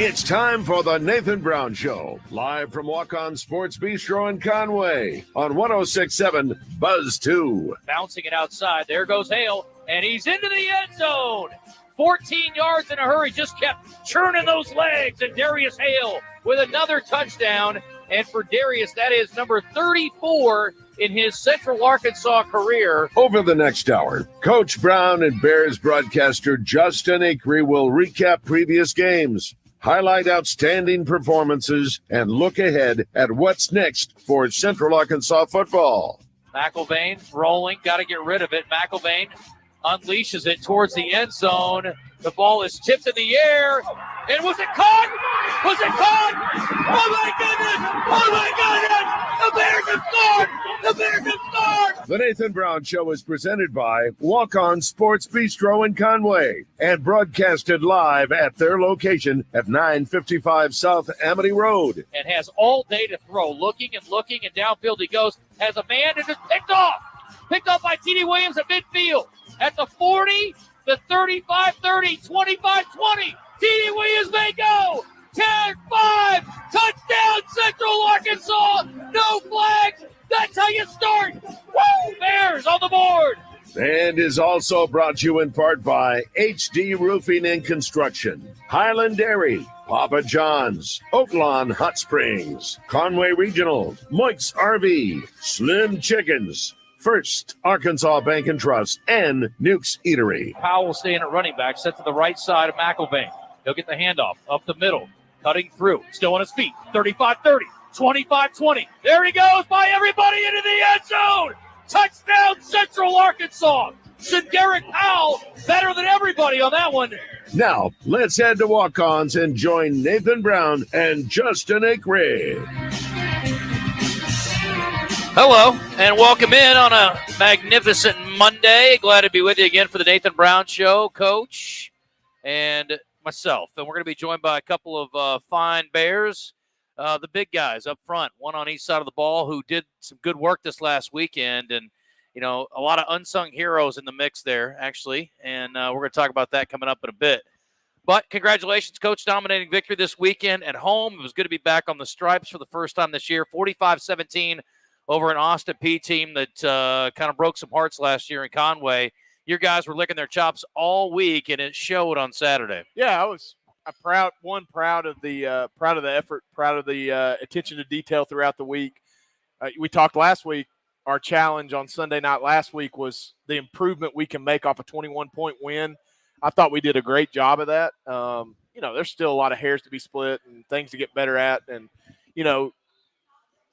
It's time for the Nathan Brown Show, live from Walk-Ons Sports Bistreaux in Conway on 106.7 Buzz 2. Bouncing it outside. There goes Hale, and he's into the end zone. 14 yards in a hurry, just kept churning those legs, and Darius Hale with another touchdown. And for Darius, that is number 34 in his Central Arkansas career. Over the next hour, Coach Brown and Bears broadcaster Justin Acri will recap previous games, highlight outstanding performances, and look ahead at what's next for Central Arkansas football. McElvain rolling, got to get rid of it. McElvain unleashes it towards the end zone. The ball is tipped in the air. And was it caught? Was it caught? Oh, my goodness! Oh, my goodness! The Bears have scored! The Bears have scored! The Nathan Brown Show is presented by Walk-Ons Sports Bistreaux in Conway and broadcasted live at their location at 955 South Amity Road. And has all day to throw. Looking, and downfield he goes. Has a man and just picked off. Picked off by T.D. Williams at midfield. At the 40, the 35-30, 25-20. T.D. Williams may go. 10-5. Touchdown, Central Arkansas. No flags. That's how you start. Woo! Bears on the board. And is also brought to you in part by HD Roofing and Construction, Highland Dairy, Papa John's, Oaklawn Hot Springs, Conway Regional, Moike's RV, Slim Chickens, First Arkansas Bank and Trust, and Nuke's Eatery. Powell staying at running back, set to the right side of McElvain. He'll get the handoff up the middle, cutting through, still on his feet. 35-30, 25-20. There he goes by everybody into the end zone. Touchdown, Central Arkansas. Derek Powell better than everybody on that one. Now, let's head to Walk-Ons and join Nathan Brown and Justin Acri. Hello, and welcome in on a magnificent Monday. Glad to be with you again for the Nathan Brown Show, Coach, and myself. And we're going to be joined by a couple of fine Bears, the big guys up front, one on each side of the ball, who did some good work this last weekend. And, you know, a lot of unsung heroes in the mix there, actually. And we're going to talk about that coming up in a bit. But congratulations, Coach, dominating victory this weekend at home. It was good to be back on the stripes for the first time this year, 45-17. Over an Austin P team that kind of broke some hearts last year in Conway. Your guys were licking their chops all week, and it showed on Saturday. Yeah, I was proud of the effort, proud of the attention to detail throughout the week. We talked last week. Our challenge on Sunday night last week was the improvement we can make off a 21-point win. I thought we did a great job of that. You know, there's still a lot of hairs to be split and things to get better at, and you know,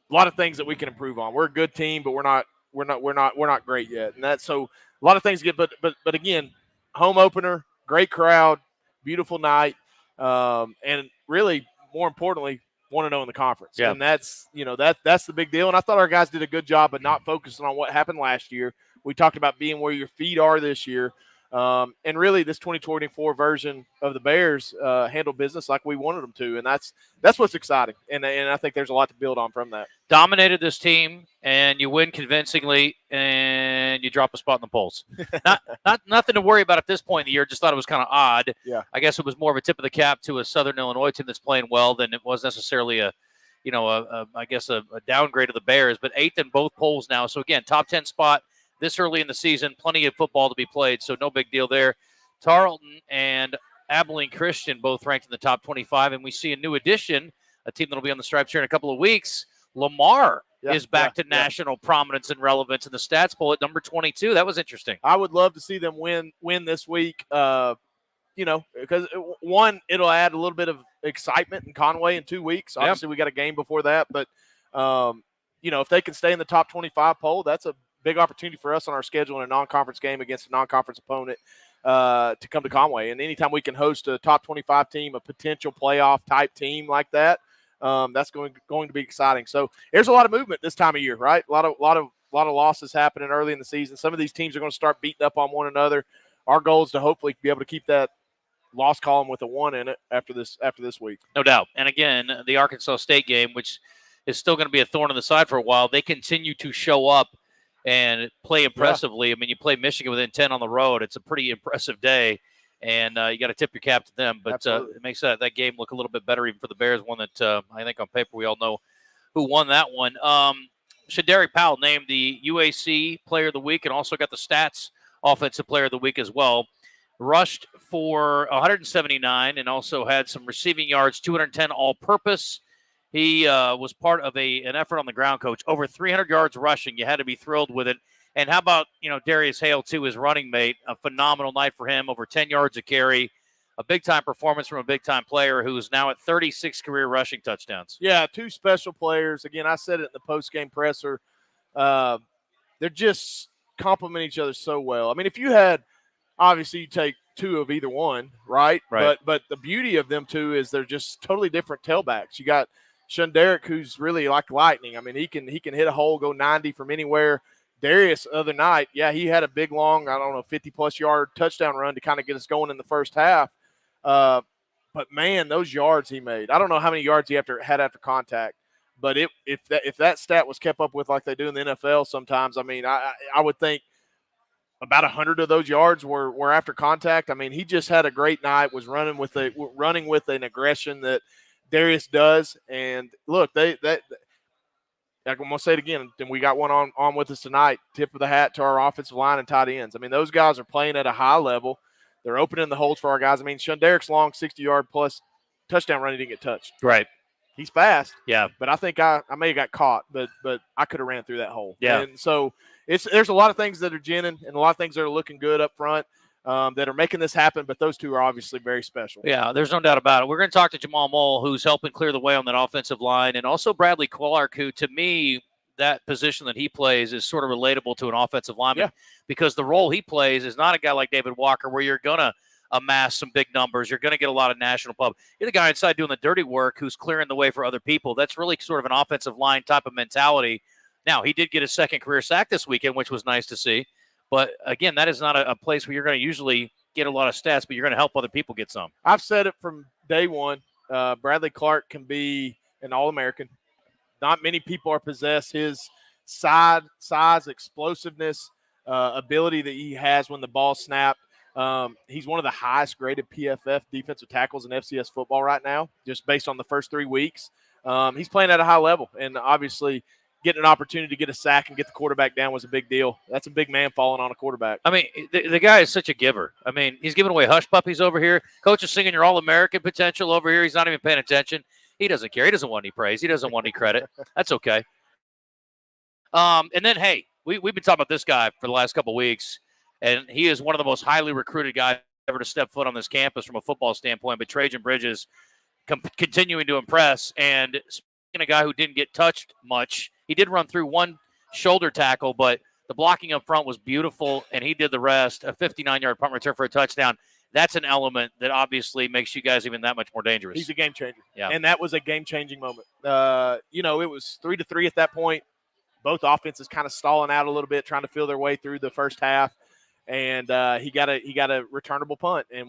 a lot of things that we can improve on. We're a good team, but we're not great yet. And that's so a lot of things get, but again, home opener, great crowd, beautiful night. And really more importantly, 1-0 in the conference. Yeah. And that's, you know, that's the big deal. And I thought our guys did a good job of not focusing on what happened last year. We talked about being where your feet are this year. And really this 2024 version of the Bears handled business like we wanted them to. And that's what's exciting. And I think there's a lot to build on from that. Dominated this team, and you win convincingly, and you drop a spot in the polls. Nothing to worry about at this point in the year. Just thought it was kind of odd. Yeah. I guess it was more of a tip of the cap to a Southern Illinois team that's playing well than it was necessarily a downgrade of the Bears. But 8th in both polls now. So, again, top 10 spot this early in the season. Plenty of football to be played, so no big deal there. Tarleton and Abilene Christian both ranked in the top 25, and we see a new addition, a team that will be on the stripes here in a couple of weeks. Lamar is back to national prominence and relevance in the stats poll at number 22. That was interesting. I would love to see them win this week. You know, because one, it'll add a little bit of excitement in Conway in 2 weeks. Obviously, we got a game before that, but you know, if they can stay in the top 25 poll, that's a big opportunity for us on our schedule in a non-conference game against a non-conference opponent to come to Conway. And anytime we can host a top 25 team, a potential playoff type team like that, that's going to be exciting. So there's a lot of movement this time of year, right? A lot of losses happening early in the season. Some of these teams are going to start beating up on one another. Our goal is to hopefully be able to keep that loss column with a 1 in it after this week. No doubt. And again, the Arkansas State game, which is still going to be a thorn in the side for a while, they continue to show up and play impressively. Yeah. I mean, you play Michigan within 10 on the road. It's a pretty impressive day. And you got to tip your cap to them. But it makes that game look a little bit better even for the Bears, one that I think on paper we all know who won that one. Shadarick Powell named the UAC Player of the Week and also got the Stats Offensive Player of the Week as well. Rushed for 179 and also had some receiving yards, 210 all-purpose. He was part of an effort on the ground, Coach. Over 300 yards rushing. You had to be thrilled with it. And how about, Darius Hale, too, his running mate. A phenomenal night for him, over 10 yards a carry. A big-time performance from a big-time player who is now at 36 career rushing touchdowns. Yeah, two special players. Again, I said it in the post-game presser. They're just complement each other so well. I mean, if you had – obviously you take two of either one, right? Right. But the beauty of them two is they're just totally different tailbacks. You got Shunderick, who's really like lightning. I mean, he can hit a hole, go 90 from anywhere. Darius, the other night, he had a big, long, 50-plus yard touchdown run to kind of get us going in the first half. But, man, those yards he made. I don't know how many yards he had after contact. But if that stat was kept up with like they do in the NFL sometimes, I mean, I would think about 100 of those yards were after contact. I mean, he just had a great night, was running with an aggression that Darius does. And, look, I'm going to say it again, and we got one on with us tonight, tip of the hat to our offensive line and tight ends. I mean, those guys are playing at a high level. They're opening the holes for our guys. I mean, Shunderick's long 60-yard-plus touchdown run, he didn't get touched. Right. He's fast. Yeah. But I think I may have got caught, but I could have ran through that hole. Yeah. And so there's a lot of things that are ginning and a lot of things that are looking good up front that are making this happen, but those two are obviously very special. Yeah, there's no doubt about it. We're going to talk to Jamal Mole, who's helping clear the way on that offensive line, and also Bradley Clark, who, to me, that position that he plays is sort of relatable to an offensive lineman because the role he plays is not a guy like David Walker where you're going to amass some big numbers. You're going to get a lot of national pub. You're the guy inside doing the dirty work who's clearing the way for other people. That's really sort of an offensive line type of mentality. Now, he did get his second career sack this weekend, which was nice to see. But, again, that is not a place where you're going to usually get a lot of stats, but you're going to help other people get some. I've said it from day one. Bradley Clark can be an All-American. Not many people are possess his size, explosiveness, ability that he has when the ball snapped. He's one of the highest graded PFF defensive tackles in FCS football right now, just based on the first 3 weeks. He's playing at a high level, and obviously getting an opportunity to get a sack and get the quarterback down was a big deal. That's a big man falling on a quarterback. I mean, the guy is such a giver. I mean, he's giving away hush puppies over here. Coach is singing your All-American potential over here. He's not even paying attention. He doesn't care. He doesn't want any praise. He doesn't want any credit. That's okay. And then, hey, we've been talking about this guy for the last couple of weeks, and he is one of the most highly recruited guys ever to step foot on this campus from a football standpoint. But Trajan Bridges continuing to impress. And speaking of a guy who didn't get touched much, he did run through one shoulder tackle, but the blocking up front was beautiful, and he did the rest. A 59-yard punt return for a touchdown. That's an element that obviously makes you guys even that much more dangerous. He's a game changer. Yeah. And that was a game-changing moment. It was 3-3 at that point. Both offenses kind of stalling out a little bit, trying to feel their way through the first half. And he got a returnable punt. And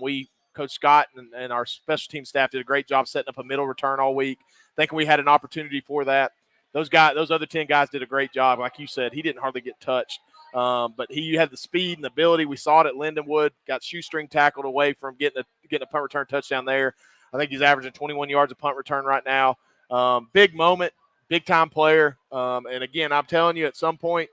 Coach Scott and our special team staff did a great job setting up a middle return all week. Thinking we had an opportunity for that. Those other 10 guys did a great job. Like you said, he didn't hardly get touched. But he had the speed and the ability. We saw it at Lindenwood. Got shoestring tackled away from getting a punt return touchdown there. I think he's averaging 21 yards a punt return right now. Big moment, big time player. And again, I'm telling you, at some point,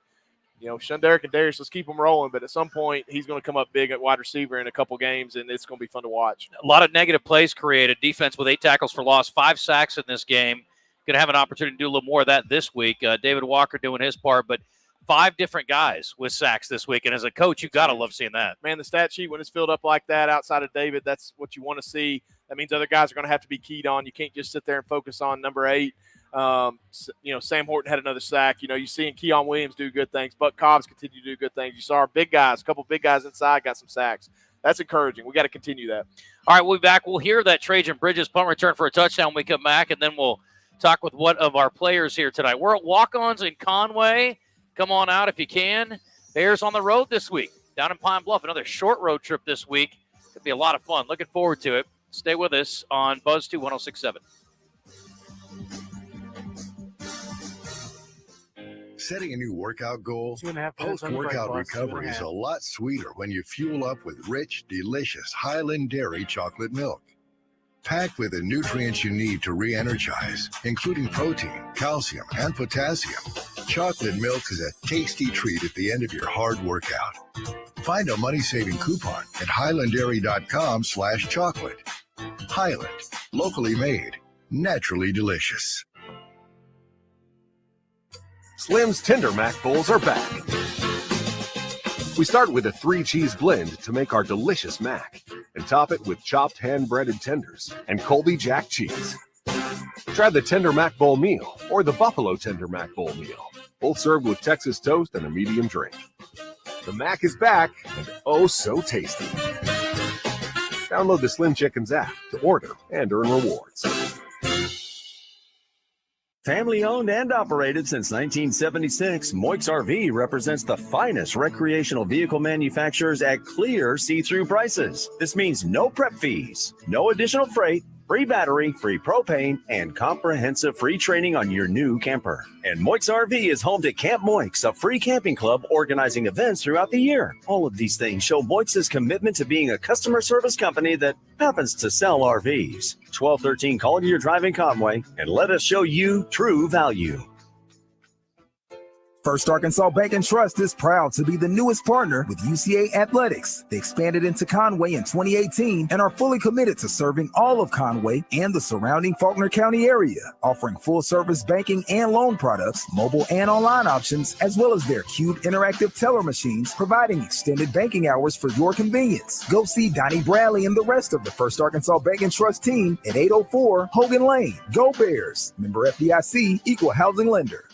Shunderick and Darius, let's keep them rolling. But at some point, he's going to come up big at wide receiver in a couple games, and it's going to be fun to watch. A lot of negative plays created. Defense with 8 tackles for loss, 5 sacks in this game. Going to have an opportunity to do a little more of that this week. David Walker doing his part, but 5 different guys with sacks this week. And as a coach, you got to love seeing that. Man, the stat sheet, when it's filled up like that outside of David, that's what you want to see. That means other guys are going to have to be keyed on. You can't just sit there and focus on number 8. Sam Horton had another sack. You're seeing Keon Williams do good things. Buck Cobbs continue to do good things. You saw our big guys, a couple big guys inside, got some sacks. That's encouraging. We got to continue that. All right, we'll be back. We'll hear that Trajan Bridges punt return for a touchdown when we come back, and then we'll talk with one of our players here tonight. We're at Walk-Ons in Conway. Come on out if you can. Bears on the road this week. Down in Pine Bluff, another short road trip this week. It'll be a lot of fun. Looking forward to it. Stay with us on Buzz 2 106.7. Setting a new workout goal? Post-workout recovery is a lot sweeter when you fuel up with rich, delicious Highland Dairy chocolate milk. Packed with the nutrients you need to re-energize, including protein, calcium, and potassium, chocolate milk is a tasty treat at the end of your hard workout. Find a money-saving coupon at highlanddairy.com/chocolate. Highland, locally made, naturally delicious. Slim's Tender Mac Bowls are back. We start with a 3-cheese blend to make our delicious mac and top it with chopped hand-breaded tenders and Colby Jack cheese. Try the Tender Mac Bowl meal or the Buffalo Tender Mac Bowl meal, both served with Texas toast and a medium drink. The mac is back and oh so tasty. Download the Slim Chickens app to order and earn rewards. Family owned and operated since 1976, Moix RV represents the finest recreational vehicle manufacturers at clear see-through prices. This means no prep fees, no additional freight, free battery, free propane, and comprehensive free training on your new camper. And Moix RV is home to Camp Moix, a free camping club organizing events throughout the year. All of these things show Moix's commitment to being a customer service company that happens to sell RVs. 1213 Collier Drive in Conway, and let us show you true value. First Arkansas Bank and Trust is proud to be the newest partner with UCA Athletics. They expanded into Conway in 2018 and are fully committed to serving all of Conway and the surrounding Faulkner County area, offering full-service banking and loan products, mobile and online options, as well as their cube interactive teller machines, providing extended banking hours for your convenience. Go see Donnie Bradley and the rest of the First Arkansas Bank and Trust team at 804 Hogan Lane. Go Bears! Member FDIC, equal housing lender.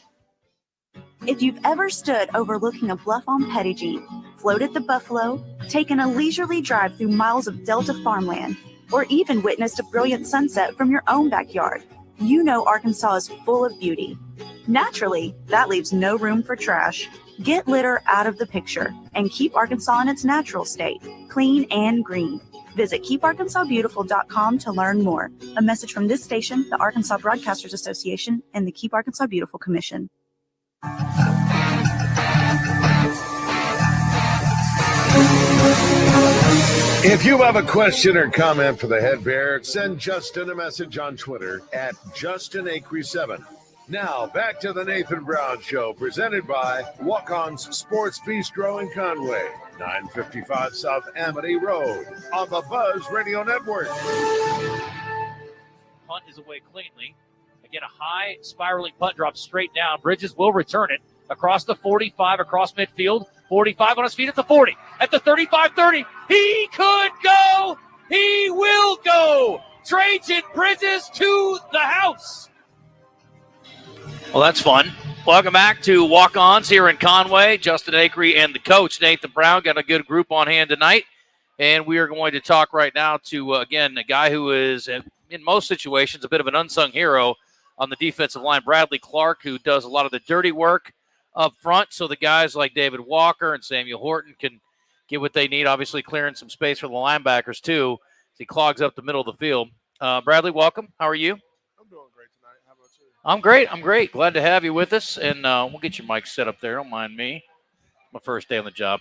If you've ever stood overlooking a bluff on Pettigee, floated the Buffalo, taken a leisurely drive through miles of Delta farmland, or even witnessed a brilliant sunset from your own backyard, you know Arkansas is full of beauty. Naturally, that leaves no room for trash. Get litter out of the picture and keep Arkansas in its natural state, clean and green. Visit keeparkansasbeautiful.com to learn more. A message from this station, the Arkansas Broadcasters Association, and the Keep Arkansas Beautiful Commission. If you have a question or comment for the head bear, send Justin a message on Twitter at JustinAcri7. Now, back to the Nathan Brown Show, presented by Walk-Ons Sports Bistreaux in Conway, 955 South Amity Road, on the Buzz Radio Network. Punt is away cleanly. Again, a high spiraling punt drops straight down. Bridges will return it across the 45, across midfield. 45 on his feet at the 40. At the 35-30, he could go. He will go. Trajan Bridges to the house. Well, that's fun. Welcome back to Walk-Ons here in Conway. Justin Acri and the coach, Nathan Brown, got a good group on hand tonight. And we are going to talk right now to, again, a guy who is, in most situations, a bit of an unsung hero on the defensive line, Bradley Clark, who does a lot of the dirty work up front, so the guys like David Walker and Samuel Horton can get what they need, obviously clearing some space for the linebackers, too, as he clogs up the middle of the field. Bradley, welcome. How are you? I'm doing great tonight. How about you? I'm great. Glad to have you with us, and we'll get your mic set up there. Don't mind me. My first day on the job.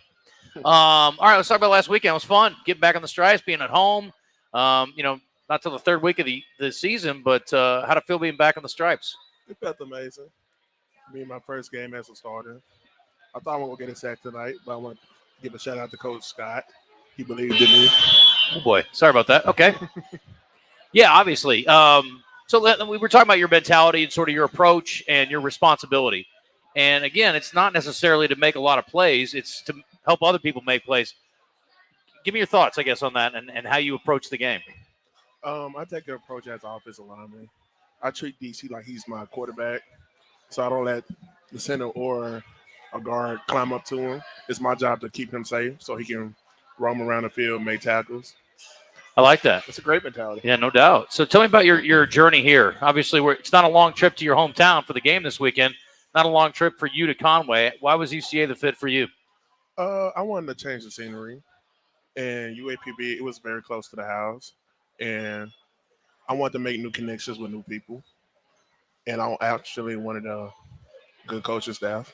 All right, let's talk about last weekend. It was fun. Getting back on the Stripes, being at home. Not till the third week of the season, but how'd it feel being back on the Stripes? It felt amazing. Being my first game as a starter. I thought I was going to get a sack tonight, but I want to give a shout out to Coach Scott. He believed in me. Oh, boy. Sorry about that. Okay. Yeah, obviously. So we were talking about your mentality and sort of your approach and your responsibility. And, again, it's not necessarily to make a lot of plays. It's to help other people make plays. Give me your thoughts, I guess, on that and how you approach the game. I take an approach as an offensive lineman. I treat DC like he's my quarterback, so I don't let the center or a guard climb up to him. It's my job to keep him safe so he can roam around the field, make tackles. I like that. It's a great mentality. Yeah, no doubt. So tell me about your journey here. Obviously, it's not a long trip to your hometown for the game this weekend. Not a long trip for you to Conway. Why was UCA the fit for you? I wanted to change the scenery. And UAPB, it was very close to the house. And I wanted to make new connections with new people. And I actually wanted to Good coaching staff.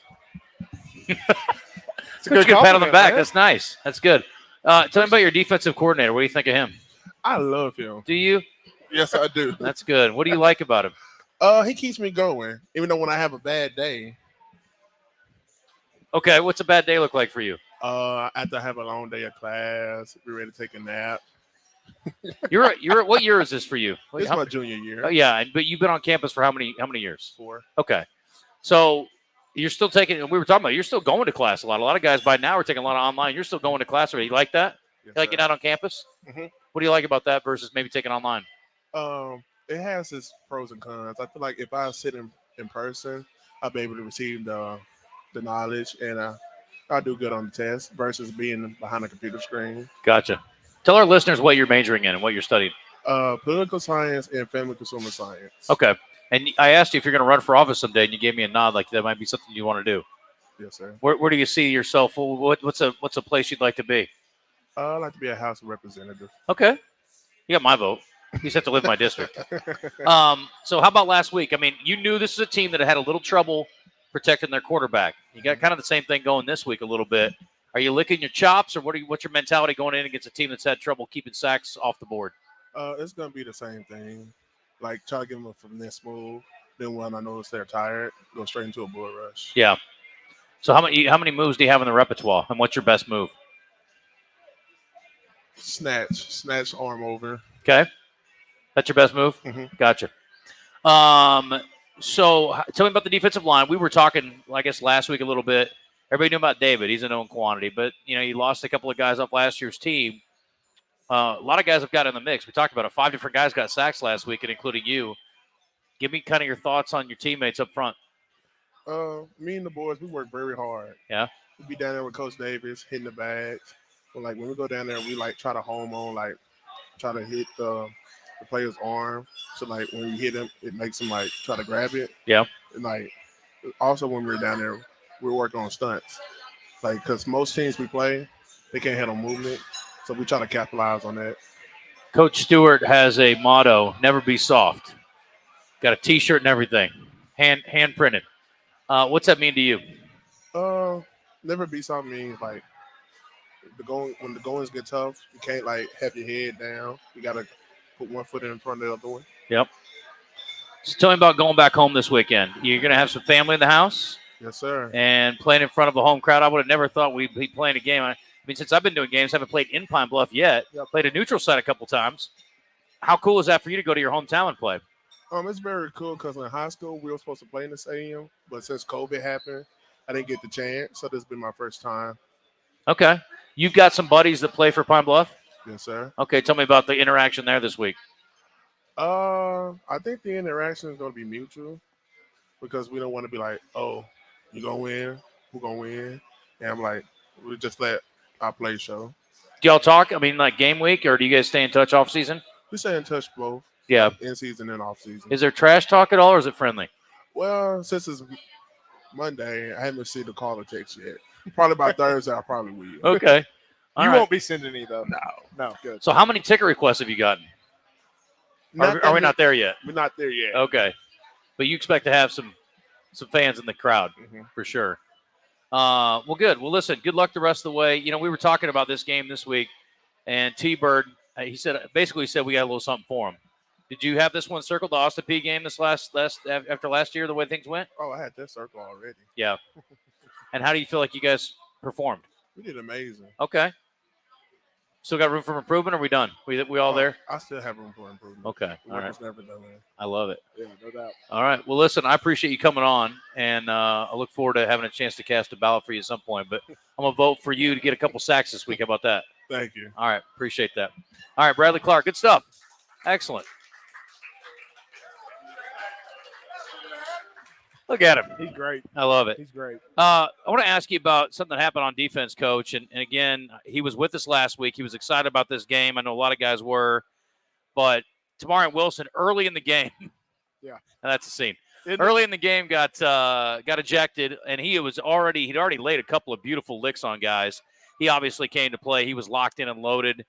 It's a good pat on the back. Man. That's nice. That's good. Tell me about your defensive coordinator. What do you think of him? I love him. Do you? Yes, I do. That's good. What do you like about him? He keeps me going, even though when I have a bad day. Okay, what's a bad day look like for you? After I have a long day of class, be ready to take a nap. You're what year is this for you? This is my junior year. Oh yeah, but you've been on campus for how many years? 4. Okay, so you're still taking. We were talking about you're still going to class a lot. A lot of guys by now are taking a lot of online. You're still going to class. Or you like that? Yes, you like it out on campus? Mm-hmm. What do you like about that versus maybe taking online? It has its pros and cons. I feel like if I sit in person, I'll be able to receive the knowledge and I'll do good on the test versus being behind a computer screen. Gotcha. Tell our listeners what you're majoring in and what you're studying. Political science and family consumer science. Okay. And I asked you if you're going to run for office someday, and you gave me a nod like that might be something you want to do. Yes, sir. Where do you see yourself? What's a place you'd like to be? I'd like to be a House of Representative. Okay. You got my vote. You just have to live in my district. So how about last week? I mean, you knew this is a team that had a little trouble protecting their quarterback. You got kind of the same thing going this week a little bit. Are you licking your chops, or what's your mentality going in against a team that's had trouble keeping sacks off the board? It's going to be the same thing. Like, try to give them a finesse move. Then when I notice they're tired, go straight into a bull rush. Yeah. So how many moves do you have in the repertoire, and what's your best move? Snatch arm over. Okay. That's your best move? Mm-hmm. Gotcha. So tell me about the defensive line. We were talking, I guess, last week a little bit. Everybody knew about David. He's a known quantity. But, you lost a couple of guys off last year's team. A lot of guys have got in the mix. We talked about it. 5 different guys got sacks last week, and including you. Give me kind of your thoughts on your teammates up front. Me and the boys, we work very hard. Yeah. We be down there with Coach Davis, hitting the bags. But, when we go down there, we, try to home on, try to hit the player's arm. So, when we hit him, it makes him, try to grab it. Yeah. And, also when we're down there, we're working on stunts. Because most teams we play, they can't handle movement. So we try to capitalize on that. Coach Stewart has a motto, never be soft. Got a T-shirt and everything, hand printed. What's that mean to you? Never be soft means, when the goings get tough, you can't, have your head down. You got to put one foot in front of the other one. Yep. So tell me about going back home this weekend. You're going to have some family in the house? Yes, sir. And playing in front of a home crowd. I would have never thought we'd be playing a game. I mean, since I've been doing games, I haven't played in Pine Bluff yet. Yep. Played a neutral site a couple times. How cool is that for you to go to your hometown and play? It's very cool because in high school, we were supposed to play in the stadium. But since COVID happened, I didn't get the chance. So this has been my first time. Okay. You've got some buddies that play for Pine Bluff? Yes, sir. Okay. Tell me about the interaction there this week. I think the interaction is going to be mutual because we don't want to be like, oh, you going to win? Who going to win? And I'm like, we just let our play show. Do y'all talk? I mean, game week, or do you guys stay in touch off season? We stay in touch both. Yeah. In season and off season. Is there trash talk at all, or is it friendly? Well, since it's Monday, I haven't received a call or text yet. Probably by Thursday, I probably will. Okay. You won't be sending any, though. No, good. So how many ticket requests have you gotten? Are we not there yet? We're not there yet. Okay. But you expect to have some fans in the crowd for sure. Well, good. Well, listen, good luck the rest of the way. We were talking about this game this week, and T-Bird, he said we got a little something for him. Did you have this one circled, the Austin P game this after last year, the way things went? Oh, I had that circle already. Yeah. And how do you feel like you guys performed? We did amazing. Okay. Still got room for improvement, or are we done? We all there? I still have room for improvement. Okay. All right. Never done that. I love it. Yeah, no doubt. All right. Well, listen, I appreciate you coming on, and I look forward to having a chance to cast a ballot for you at some point. But I'm going to vote for you to get a couple sacks this week. How about that? Thank you. All right. Appreciate that. All right, Bradley Clark. Good stuff. Excellent. Look at him. He's great. I love it. He's great. I want to ask you about something that happened on defense, Coach. And again, he was with us last week. He was excited about this game. I know a lot of guys were. But Tamarian Wilson, early in the game. Yeah. That's the scene. Early in the game got ejected, and he'd already laid a couple of beautiful licks on guys. He obviously came to play. He was locked in and loaded.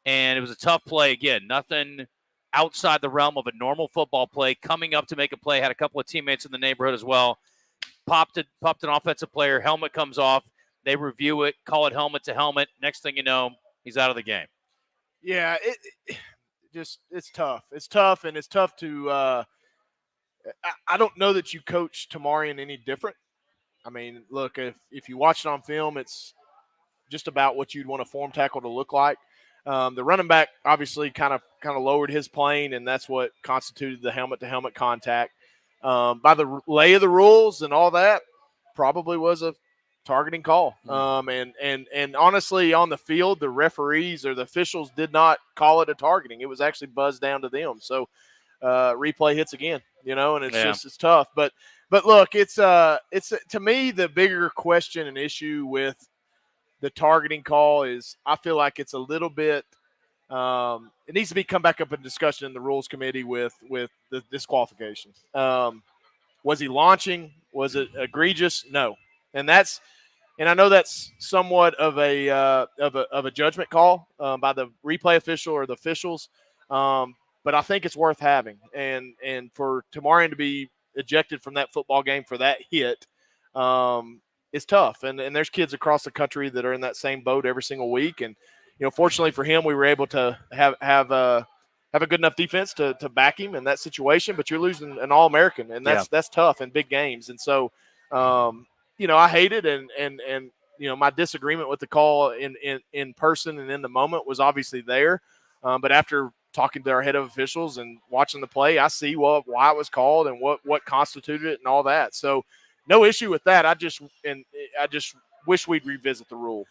And it was a tough play again. Nothing outside the realm of a normal football play, coming up to make a play, had a couple of teammates in the neighborhood as well. popped an offensive player, helmet comes off, they review it, call it helmet to helmet. Next thing you know, he's out of the game. Yeah, it's tough. It's tough, and it's tough to I don't know that you coach Tamarian any different. I mean, look, if you watch it on film, it's just about what you'd want a form tackle to look like. The running back obviously kind of lowered his plane, and that's what constituted the helmet-to-helmet contact. By the lay of the rules and all that, probably was a targeting call. And honestly, on the field, the referees or the officials did not call it a targeting. It was actually buzzed down to them. So replay hits again, and it's tough. But look, it's to me the bigger question and issue with the targeting call is I feel like it's a little bit it needs to be come back up in discussion in the rules committee with the disqualification. Was he launching? Was it egregious? No. And I know that's somewhat of a judgment call by the replay official or the officials. But I think it's worth having. And for Tamarian to be ejected from that football game for that hit, it's tough. And there's kids across the country that are in that same boat every single week. And, fortunately for him, we were able to have a good enough defense to back him in that situation. But you're losing an All-American, and that's tough in big games. And so, I hate it. And my disagreement with the call in person and in the moment was obviously there. But after talking to our head of officials and watching the play, I see why it was called and what constituted it and all that. So no issue with that. I just wish we'd revisit the rule.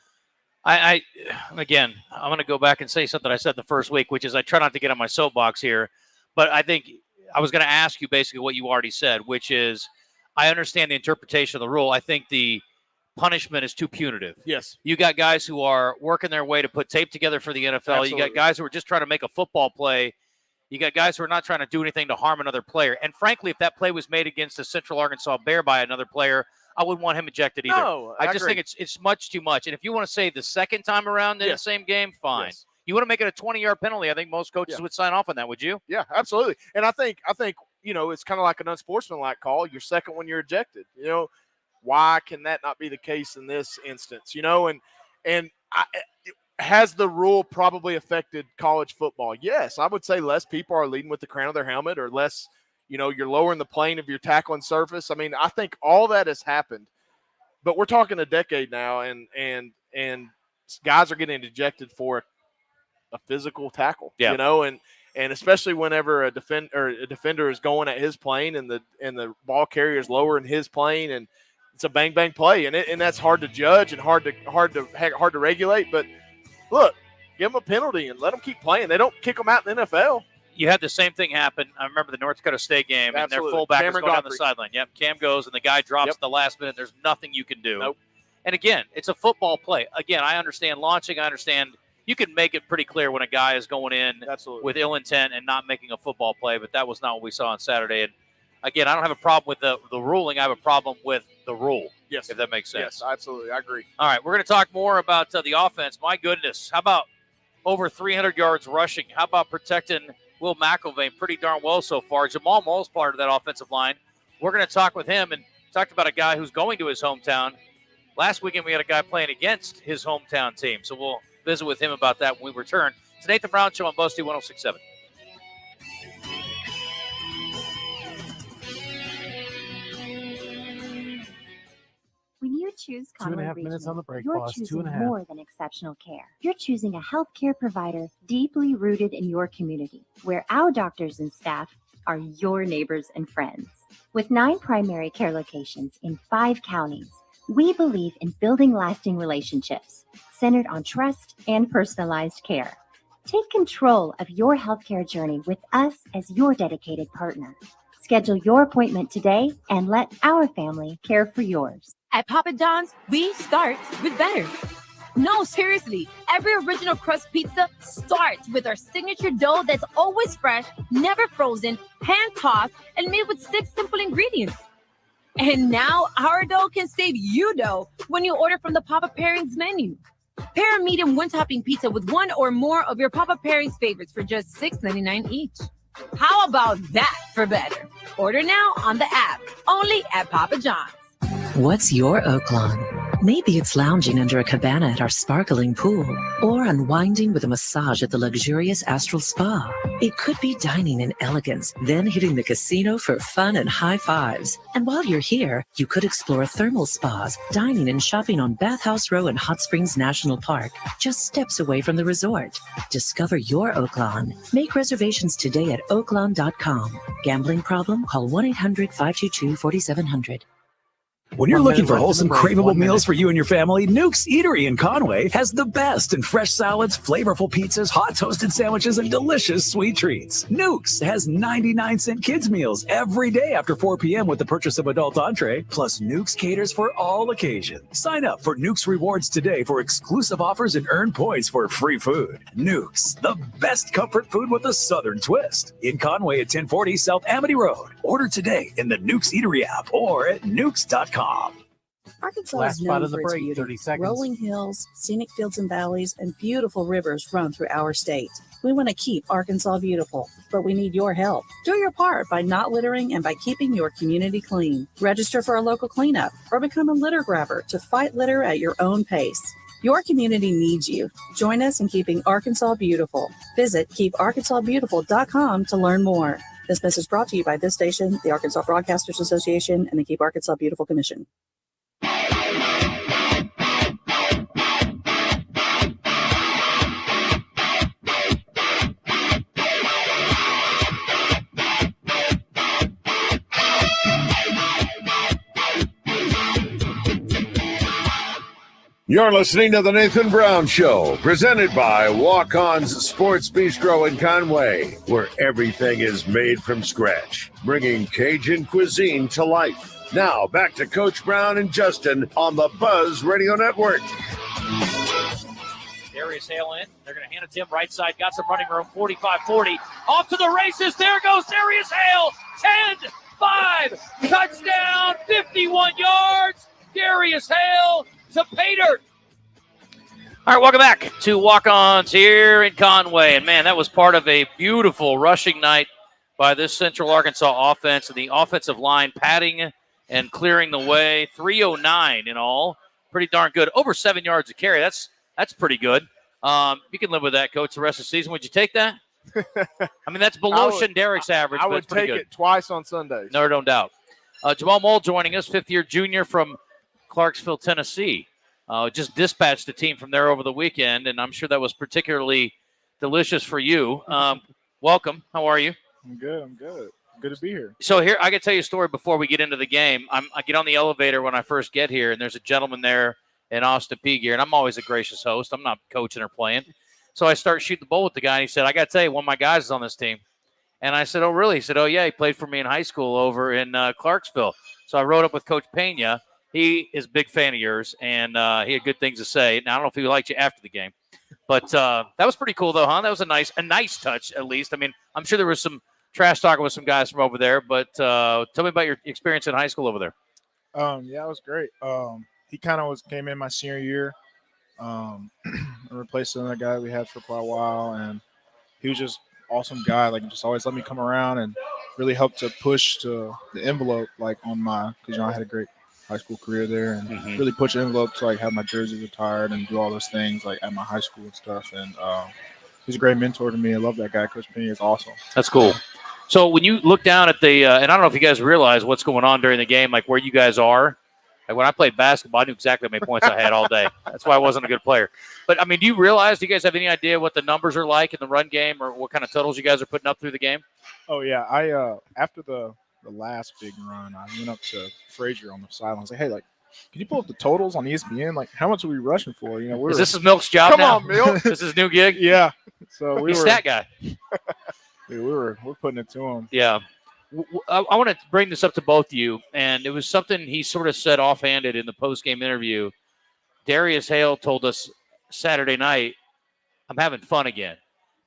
Again, I'm going to go back and say something I said the first week, which is I try not to get on my soapbox here, but I think I was going to ask you basically what you already said, which is I understand the interpretation of the rule. I think the punishment is too punitive. Yes. You got guys who are working their way to put tape together for the NFL. Absolutely. You got guys who are just trying to make a football play. You got guys who are not trying to do anything to harm another player. And frankly, if that play was made against a Central Arkansas Bear by another player, I wouldn't want him ejected either. No, I just think it's much too much. And if you want to say the second time around in the same game, fine. Yes. You want to make it a 20-yard penalty, I think most coaches would sign off on that, would you? Yeah, absolutely. And I think it's kind of like an unsportsmanlike call. Your second one, you're ejected. Why can that not be the case in this instance? Has the rule probably affected college football? Yes, I would say less people are leading with the crown of their helmet, or less, you're lowering the plane of your tackling surface. I mean, I think all that has happened, but we're talking a decade now, and guys are getting ejected for a physical tackle. And especially whenever a defender is going at his plane and the ball carrier is lowering his plane, and it's a bang bang play, and that's hard to judge and hard to regulate. But look, give them a penalty and let them keep playing. They don't kick them out in the NFL. You had the same thing happen. I remember the North Dakota State game, and their fullback was going down the sideline. Yep, Cam goes, and the guy drops at the last minute. There's nothing you can do. Nope. And again, it's a football play. Again, I understand launching. I understand you can make it pretty clear when a guy is going in with ill intent and not making a football play, but that was not what we saw on Saturday. And again, I don't have a problem with the ruling. I have a problem with the rule. Yes. If that makes sense. Yes, absolutely. I agree. All right, we're going to talk more about the offense. My goodness, how about over 300 yards rushing? How about protecting Will McIlvain pretty darn well so far? Jamal Moll's part of that offensive line. We're going to talk with him and talked about a guy who's going to his hometown. Last weekend, we had a guy playing against his hometown team, so we'll visit with him about that when we return. It's Nathan Brown Show on Buzz 1067. When you choose Conway 2.5 minutes on the break, you're boss. choosing 2.5. more than exceptional care. You're choosing a healthcare provider deeply rooted in your community, where our doctors and staff are your neighbors and friends. With 9 primary care locations in 5 counties, we believe in building lasting relationships centered on trust and personalized care. Take control of your healthcare journey with us as your dedicated partner. Schedule your appointment today and let our family care for yours. At Papa John's, we start with better. No, seriously, every original crust pizza starts with our signature dough that's always fresh, never frozen, hand-tossed, and made with 6 simple ingredients. And now our dough can save you dough when you order from the Papa Pairings menu. Pair a medium one-topping pizza with 1 or more of your Papa Pairings favorites for just $6.99 each. How about that for better? Order now on the app, only at Papa John's. What's your Oak Lawn? Maybe it's lounging under a cabana at our sparkling pool, or unwinding with a massage at the luxurious Astral Spa. It could be dining in elegance, then hitting the casino for fun and high fives. And while you're here, you could explore thermal spas, dining and shopping on Bathhouse Row in Hot Springs National Park, just steps away from the resort. Discover your Oak Lawn. Make reservations today at oaklawn.com. Gambling problem? Call 1-800-522-4700. When you're looking for wholesome, craveable meals for you and your family, Nuke's Eatery in Conway has the best in fresh salads, flavorful pizzas, hot toasted sandwiches, and delicious sweet treats. Nuke's has 99-cent kids meals every day after 4 p.m. with the purchase of adult entree, plus Nuke's caters for all occasions. Sign up for Nuke's Rewards today for exclusive offers and earn points for free food. Nuke's, the best comfort food with a southern twist. In Conway at 1040 South Amity Road. Order today in the Nuke's Eatery app or at nukes.com. Arkansas Last is spot known of the for its break, beauty. 30 seconds. Rolling hills, scenic fields and valleys, and beautiful rivers run through our state. We want to keep Arkansas beautiful, but we need your help. Do your part by not littering and by keeping your community clean. Register for a local cleanup or become a litter grabber to fight litter at your own pace. Your community needs you. Join us in keeping Arkansas beautiful. Visit keeparkansasbeautiful.com to learn more. This message brought to you by this station, the Arkansas Broadcasters Association, and the Keep Arkansas Beautiful Commission. You're listening to The Nathan Brown Show, presented by Walk-Ons Sports Bistreaux in Conway, where everything is made from scratch, bringing Cajun cuisine to life. Now, back to Coach Brown and Justin on the Buzz Radio Network. Darius Hale in. They're going to hand it to him right side. Got some running room. 45-40. Off to the races. There goes Darius Hale. 10-5. Touchdown. 51 yards. Darius Hale to pay dirt. All right, welcome back to Walk-Ons here in Conway. And, man, that was part of a beautiful rushing night by this Central Arkansas offense, and the offensive line padding and clearing the way. 309 in all. Pretty darn good. Over 7 yards a carry. That's pretty good. You can live with that, Coach, the rest of the season. Would you take that? I mean, that's below Shenderic's average. I would take it twice on Sundays. No doubt. Jamal Mole joining us, fifth-year junior from Clarksville, Tennessee. Just dispatched the team from there over the weekend, and I'm sure that was particularly delicious for you. Welcome. How are you? I'm good. Good to be here. So here, I can tell you a story before we get into the game. I get on the elevator when I first get here, and there's a gentleman there in Austin P gear, and I'm always a gracious host. I'm not coaching or playing. So I start shooting the bull with the guy, and he said, I got to tell you, one of my guys is on this team. And I said, oh, really? He said, oh, yeah, he played for me in high school over in Clarksville. So I rode up with Coach Pena. He is a big fan of yours, and he had good things to say. Now, I don't know if he liked you after the game. But that was pretty cool, though, huh? That was a nice touch, at least. I mean, I'm sure there was some trash talking with some guys from over there, but tell me about your experience in high school over there. Yeah, it was great. He kind of came in my senior year, replaced another guy we had for quite a while, and he was just awesome guy. Like, just always let me come around and really helped to push to the envelope, like on my, because I had a great high school career there, and really push the envelope to like have my jersey retired and do all those things like at my high school and stuff. And he's a great mentor to me. I love that guy. Coach Penny is awesome. That's cool. So when you look down at the, and I don't know if you guys realize what's going on during the game, like where you guys are. Like when I played basketball, I knew exactly how many points I had all day. That's why I wasn't a good player. But, I mean, do you guys have any idea what the numbers are like in the run game or what kind of totals you guys are putting up through the game? Oh, yeah. I after the last big run, I went up to Frazier on the sideline. I was like, hey, like, can you pull up the totals on ESPN? Like, how much are we rushing for? You know, is this Milk's job now? Come on, Milk. This is new gig? Yeah. So He's that guy. Dude, we're putting it to him. Yeah. I want to bring this up to both of you, and it was something he sort of said offhanded in the post-game interview. Darius Hale told us Saturday night, I'm having fun again.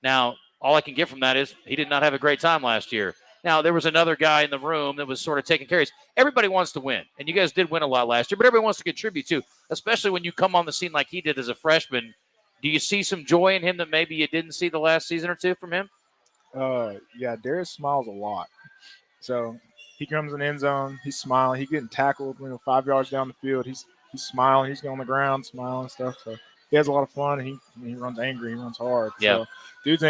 Now, all I can get from that is he did not have a great time last year. Now, there was another guy in the room that was sort of taking carries. Everybody wants to win, and you guys did win a lot last year, but everybody wants to contribute too, especially when you come on the scene like he did as a freshman. Do you see some joy in him that maybe you didn't see the last season or two from him? Yeah, Darius smiles a lot. So he comes in the end zone. He's smiling. He's getting tackled 5 yards down the field. He's smiling. He's on the ground smiling and stuff. So he has a lot of fun. And he runs angry. He runs hard. Yeah. So dudes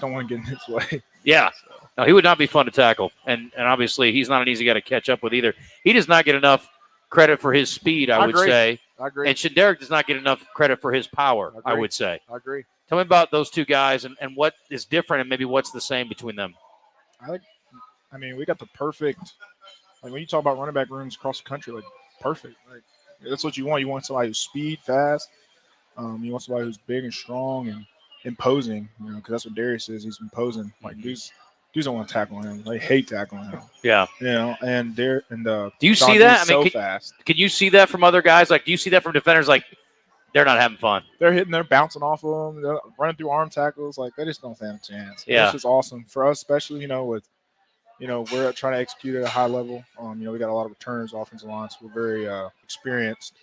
don't want to get in his way. Yeah. No, he would not be fun to tackle. And obviously he's not an easy guy to catch up with either. He does not get enough credit for his speed, I would say. I agree. And Shaderick does not get enough credit for his power, I would say. I agree. Tell me about those two guys and what is different and maybe what's the same between them. We got the perfect, when you talk about running back rooms across the country, perfect. That's what you want. You want somebody who's speed, fast. You want somebody who's big and strong and imposing, because that's what Darius is. He's imposing. Dudes don't want to tackle him. They hate tackling him. Yeah. And do you see that? Fast. Can you see that from other guys? Do you see that from defenders? They're not having fun. They're bouncing off of them. They're running through arm tackles. They just don't stand a chance. Yeah. It's just awesome for us, especially, with, we're trying to execute at a high level. We got a lot of returners, offensive line, so we're very experienced.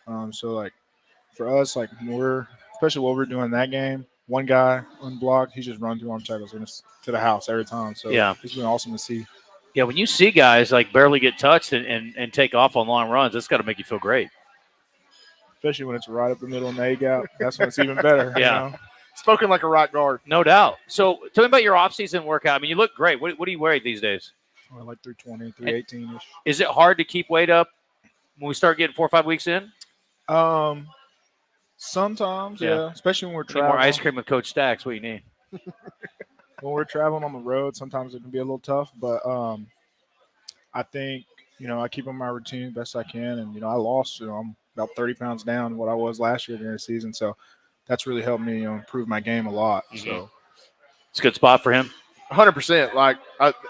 For us, especially what we're doing in that game, one guy unblocked, he's just running through arm tackles and it's to the house every time. So it's been awesome to see. Yeah, when you see guys barely get touched and take off on long runs, it's got to make you feel great. Especially when it's right up the middle in the A-gap. That's when it's even better. Yeah. Spoken like a right guard. No doubt. So tell me about your offseason workout. You look great. What do you weigh these days? 320, 318-ish. Is it hard to keep weight up when we start getting 4 or 5 weeks in? Sometimes, yeah. Especially when we're traveling. More ice cream with Coach Stacks. What you need? When we're traveling on the road, sometimes it can be a little tough. But I think, I keep on my routine best I can. And, I lost, I'm about 30 pounds down what I was last year during the season. So that's really helped me, improve my game a lot. Mm-hmm. So it's a good spot for him. 100%.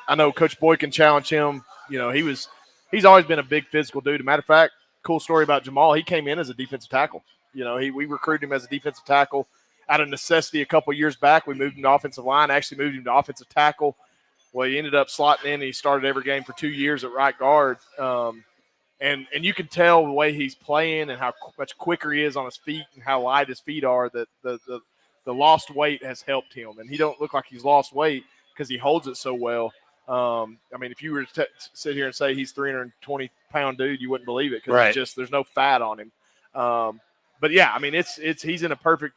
I know Coach Boyd can challenge him. He's always been a big physical dude. As a matter of fact, cool story about Jamal. He came in as a defensive tackle. We recruited him as a defensive tackle out of necessity a couple years back. We moved him to offensive line, actually moved him to offensive tackle. Well, he ended up slotting in, and he started every game for 2 years at right guard. And you can tell the way he's playing and how much quicker he is on his feet and how light his feet are, that the lost weight has helped him. And he don't look like he's lost weight because he holds it so well. If you were to sit here and say he's 320-pound dude, you wouldn't believe it because there's no fat on him. But yeah, he's in a perfect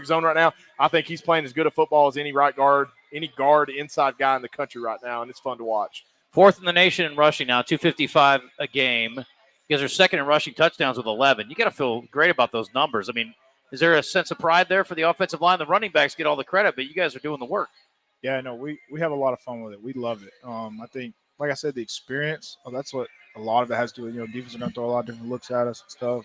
zone right now. I think he's playing as good a football as any guard inside guy in the country right now, and it's fun to watch. 4th in the nation in rushing now, 255 a game. You guys are 2nd in rushing touchdowns with 11. You got to feel great about those numbers. Is there a sense of pride there for the offensive line? The running backs get all the credit, but you guys are doing the work. Yeah, no, we have a lot of fun with it. We love it. I think, like I said, the experience, that's what a lot of it has to do with. Defense are going to throw a lot of different looks at us and stuff.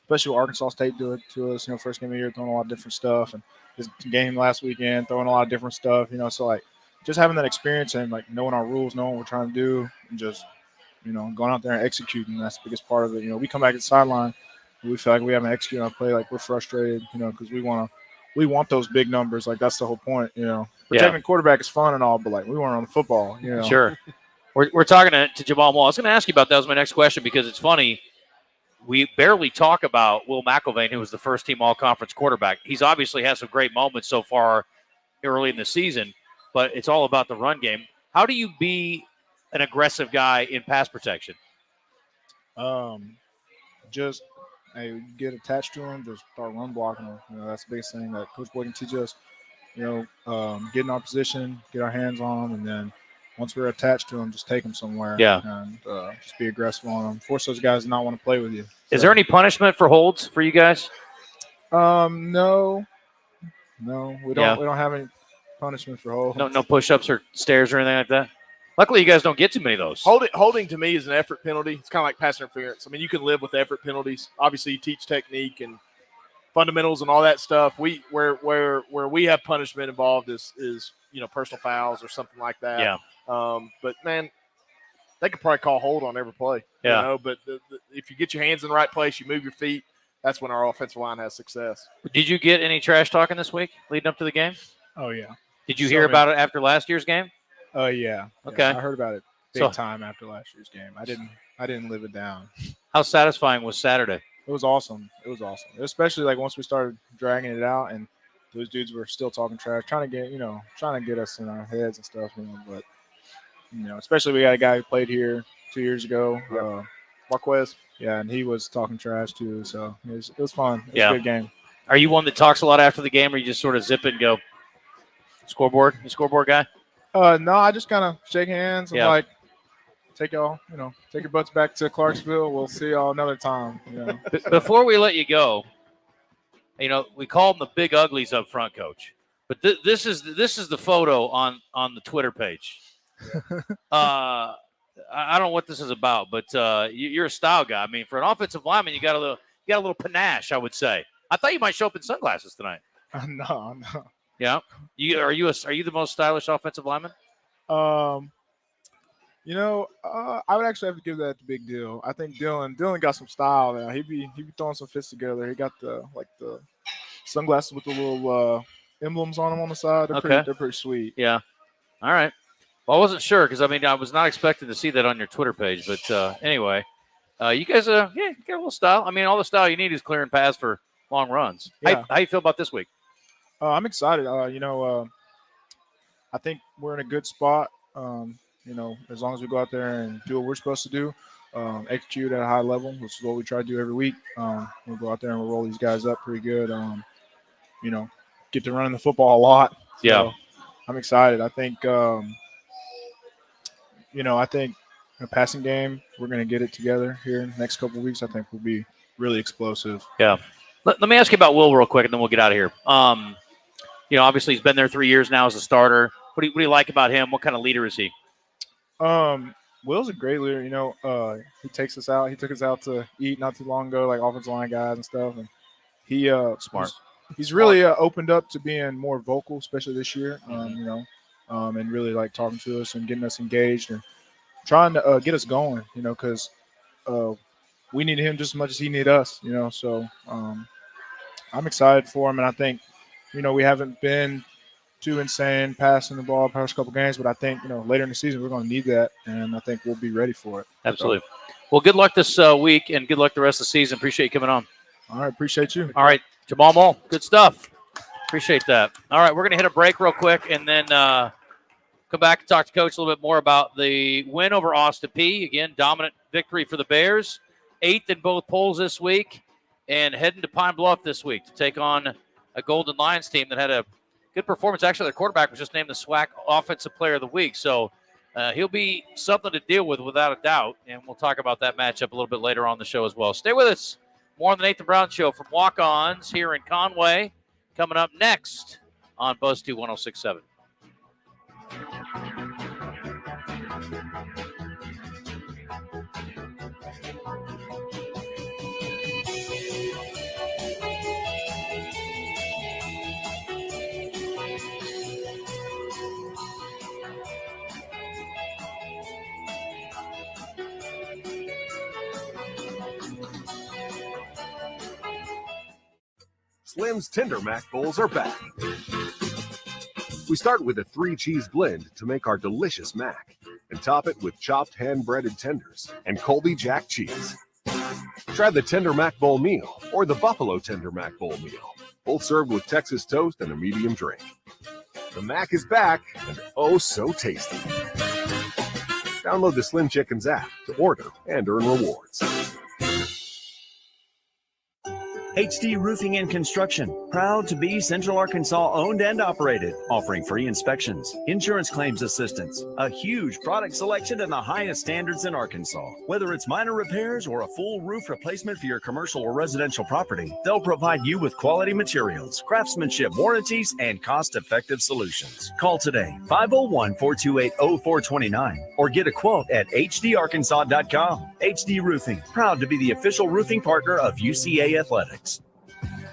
Especially what Arkansas State do it to us, first game of the year, throwing a lot of different stuff. And this game last weekend, throwing a lot of different stuff, so just having that experience and knowing our rules, knowing what we're trying to do, and just, going out there and executing. That's the biggest part of it. We come back to the sideline, and we feel like we haven't executed our play, we're frustrated, because we want those big numbers. That's the whole point, Protecting the quarterback is fun and all, but we want to run the football, Sure. We're talking to Jamal Moore. I was going to ask you about that. Was my next question, because it's funny. We barely talk about Will McElvain, who was the first-team all-conference quarterback. He's obviously had some great moments so far early in the season, but it's all about the run game. How do you be an aggressive guy in pass protection? Just get attached to him, just start run blocking him. That's the biggest thing that Coach Boyd can teach us. Get in our position, get our hands on him, and then once we're attached to him, just take him somewhere. Yeah. And just be aggressive on them. Force those guys to not want to play with you. Is there any punishment for holds for you guys? No. We don't have any punishment for holds. No push-ups or stairs or anything like that? Luckily, you guys don't get too many of those. Holding to me is an effort penalty. It's kind of like pass interference. You can live with effort penalties. Obviously, you teach technique and fundamentals and all that stuff. Where we have punishment involved is personal fouls or something like that. Yeah. But man, they could probably call hold on every play. Yeah. But if you get your hands in the right place, you move your feet, that's when our offensive line has success. Did you get any trash talking this week leading up to the game? Oh yeah. Did you hear about it after last year's game? Oh yeah. Okay. I heard about it big time after last year's game. I didn't live it down. How satisfying was Saturday? It was awesome. Especially once we started dragging it out and those dudes were still talking trash, trying to get us in our heads and stuff, but especially we got a guy who played here 2 years ago, Marquez. Yeah, and he was talking trash too. So it was fun. It was a good game. Are you one that talks a lot after the game, or you just sort of zip it and go scoreboard? You scoreboard guy? No, I just kind of shake hands and like take your butts back to Clarksville. We'll see y'all another time. Before we let you go, we call them the big uglies up front, Coach. But this is the photo on the Twitter page. I don't know what this is about, but you're a style guy. I mean, for an offensive lineman, you got a little panache, I would say. I thought you might show up in sunglasses tonight. No. Yeah. Are you the most stylish offensive lineman? I would actually have to give that the big deal. I think Dylan got some style now. He be throwing some fists together. He got the sunglasses with the little emblems on them on the side. They're pretty sweet. Yeah. All right. Well, I wasn't sure because I was not expecting to see that on your Twitter page. But anyway, you guys, you got a little style. I mean, all the style you need is clearing paths for long runs. Yeah. How you feel about this week? I'm excited. I think we're in a good spot. As long as we go out there and do what we're supposed to do, execute at a high level, which is what we try to do every week. We'll go out there and we'll roll these guys up pretty good. Get to running the football a lot. So yeah. I'm excited. I think, a passing game, we're going to get it together here in the next couple of weeks. I think we'll be really explosive. Yeah. Let me ask you about Will real quick, and then we'll get out of here. Obviously he's been there 3 years now as a starter. What do you like about him? What kind of leader is he? Will's a great leader. He takes us out. He took us out to eat not too long ago, like offensive line guys and stuff. And he smart. He's really opened up to being more vocal, especially this year. And really like talking to us and getting us engaged and trying to get us going. Because we need him just as much as he needs us. So I'm excited for him, and I think we haven't been too insane passing the ball past couple games, but I think later in the season we're going to need that, and I think we'll be ready for it. Absolutely. Well, good luck this week, and good luck the rest of the season. Appreciate you coming on. All right, appreciate you. All right, Jamal Mull, good stuff. Appreciate that. All right, we're going to hit a break real quick, and then come back and talk to Coach a little bit more about the win over Austin Peay. Again, dominant victory for the Bears, 8th in both polls this week, and heading to Pine Bluff this week to take on a Golden Lions team that had a good performance. Actually, their quarterback was just named the SWAC Offensive Player of the Week. So he'll be something to deal with without a doubt. And we'll talk about that matchup a little bit later on the show as well. Stay with us. More on the Nathan Brown Show from Walk-Ons here in Conway. Coming up next on Buzz 2 106.7. Slim's Tender Mac Bowls are back. We start with a 3-cheese blend to make our delicious mac and top it with chopped hand-breaded tenders and Colby Jack cheese. Try the Tender Mac Bowl meal or the Buffalo Tender Mac Bowl meal, both served with Texas toast and a medium drink. The mac is back and oh so tasty. Download the Slim Chickens app to order and earn rewards. HD Roofing and Construction, proud to be Central Arkansas owned and operated, offering free inspections, insurance claims assistance, a huge product selection and the highest standards in Arkansas. Whether it's minor repairs or a full roof replacement for your commercial or residential property, they'll provide you with quality materials, craftsmanship warranties, and cost-effective solutions. Call today, 501-428-0429, or get a quote at hdarkansas.com. HD Roofing, proud to be the official roofing partner of UCA Athletics.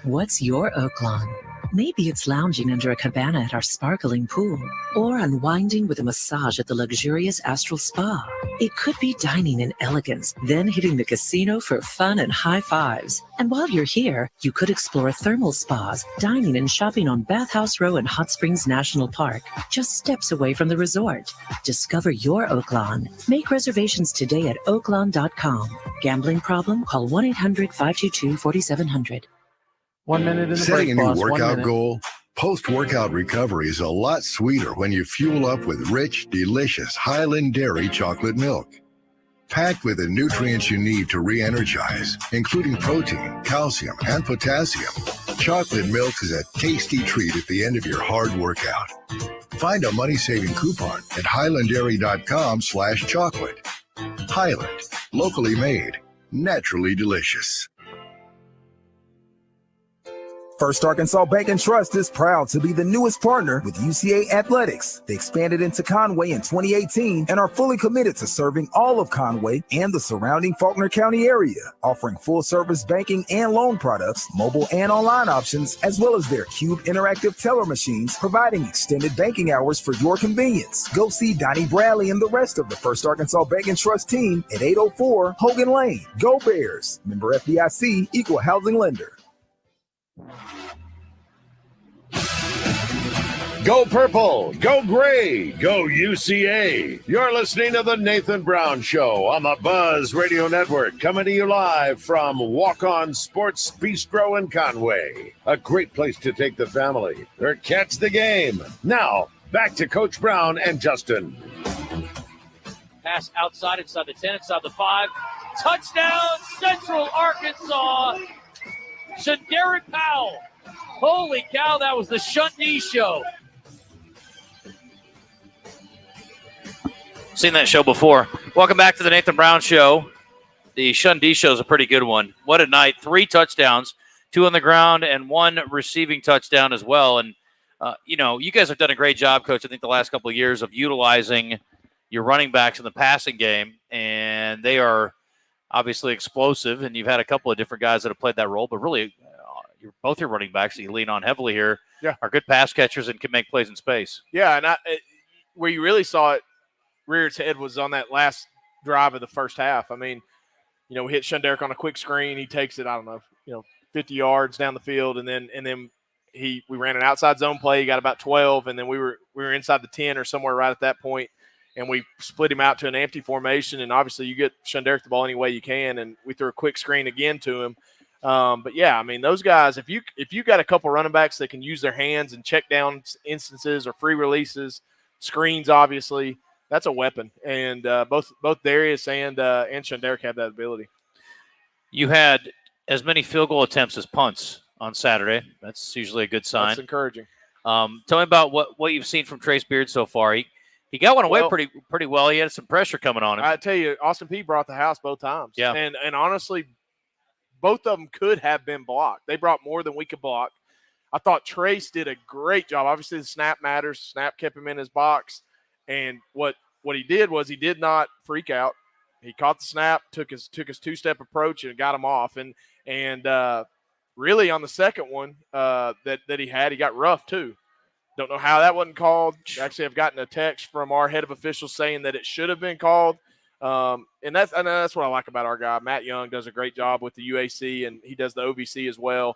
What's your oak lawn? Maybe it's lounging under a cabana at our sparkling pool, or unwinding with a massage at the luxurious Astral Spa. It could be dining in elegance, then hitting the casino for fun and high fives. And while you're here, you could explore thermal spas, dining and shopping on Bathhouse Row and Hot Springs National Park, just steps away from the resort. Discover your oak lawn. Make reservations today at oaklawn.com. Gambling problem? Call 1-800-522-4700. 1 minute in the Setting break, a new boss. 1 workout minute. goal? Post-workout recovery is a lot sweeter when you fuel up with rich, delicious Highland Dairy chocolate milk. Packed with the nutrients you need to re-energize, including protein, calcium, and potassium, chocolate milk is a tasty treat at the end of your hard workout. Find a money-saving coupon at highlanddairy.com/chocolate. Highland, locally made, naturally delicious. First Arkansas Bank and Trust is proud to be the newest partner with UCA Athletics. They expanded into Conway in 2018 and are fully committed to serving all of Conway and the surrounding Faulkner County area, offering full-service banking and loan products, mobile and online options, as well as their Cube interactive teller machines, providing extended banking hours for your convenience. Go see Donnie Bradley and the rest of the First Arkansas Bank and Trust team at 804 Hogan Lane. Go Bears! Member FDIC, Equal Housing Lender. Go Purple, go Gray, go UCA. You're listening to the Nathan Brown Show on the Buzz Radio Network, coming to you live from Walk-Ons Sports Bistreaux in Conway. A great place to take the family or catch the game. Now, back to Coach Brown and Justin. Pass outside, inside the 10, inside the 5. Touchdown, Central Arkansas. Shaderick Powell. Holy cow, that was the Shundee Show. Seen that show before. Welcome back to the Nathan Brown Show. The Shundee Show is a pretty good one. What a night. 3 touchdowns, 2 on the ground, and 1 receiving touchdown as well. And, you guys have done a great job, Coach, I think the last couple of years of utilizing your running backs in the passing game. And they are obviously explosive, and you've had a couple of different guys that have played that role, but really both your running backs that you lean on heavily here are good pass catchers and can make plays in space. Yeah, and where you really saw it rear its head was on that last drive of the first half. I mean, we hit Shunderick on a quick screen. He takes it, 50 yards down the field, and then we ran an outside zone play. He got about 12, and then we were inside the 10 or somewhere right at that point, and we split him out to an empty formation. And obviously, you get Shunderick the ball any way you can, and we threw a quick screen again to him. But yeah, I mean, those guys, if you got a couple running backs that can use their hands and check down instances or free releases, screens, obviously, that's a weapon. And both Darius and Shunderick have that ability. You had as many field goal attempts as punts on Saturday. That's usually a good sign. That's encouraging. Tell me about what you've seen from Trace Beard so far. He got one away pretty well. He had some pressure coming on him. I tell you, Austin P brought the house both times. Yeah. And honestly, both of them could have been blocked. They brought more than we could block. I thought Trace did a great job. Obviously, the snap matters. Snap kept him in his box. And what he did was he did not freak out. He caught the snap, took his 2-step approach, and got him off. And really on the second one that he got rough too. Don't know how that wasn't called. Actually, I've gotten a text from our head of officials saying that it should have been called. And that's what I like about our guy. Matt Young does a great job with the UAC, and he does the OVC as well.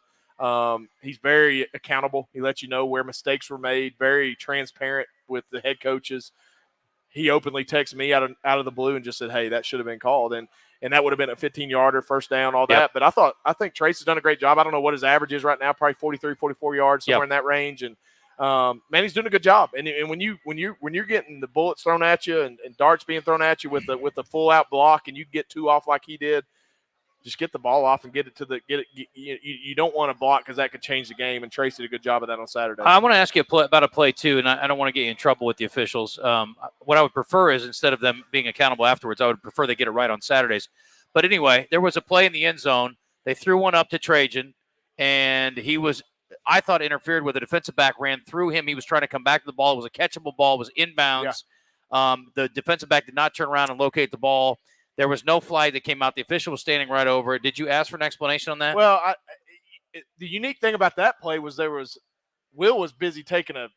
He's very accountable. He lets you know where mistakes were made, very transparent with the head coaches. He openly texted me out of the blue and just said, hey, that should have been called. And that would have been a 15-yarder, first down, all that. But I think Trace has done a great job. I don't know what his average is right now, probably 43, 44 yards, somewhere in that range. And man, he's doing a good job. And when you're getting the bullets thrown at you and darts being thrown at you with the full out block, and you get 2 off like he did, just get the ball off and get it. You don't want to block because that could change the game. And Trace did a good job of that on Saturday. I want to ask you about a play too, and I don't want to get you in trouble with the officials. What I would prefer is instead of them being accountable afterwards, I would prefer they get it right on Saturdays. But anyway, there was a play in the end zone. They threw one up to Trajan, and he was, I thought, interfered with. A defensive back ran through him. He was trying to come back to the ball. It was a catchable ball. It was inbounds. Yeah. The defensive back did not turn around and locate the ball. There was no flag that came out. The official was standing right over it. Did you ask for an explanation on that? Well, the unique thing about that play was Will was busy taking a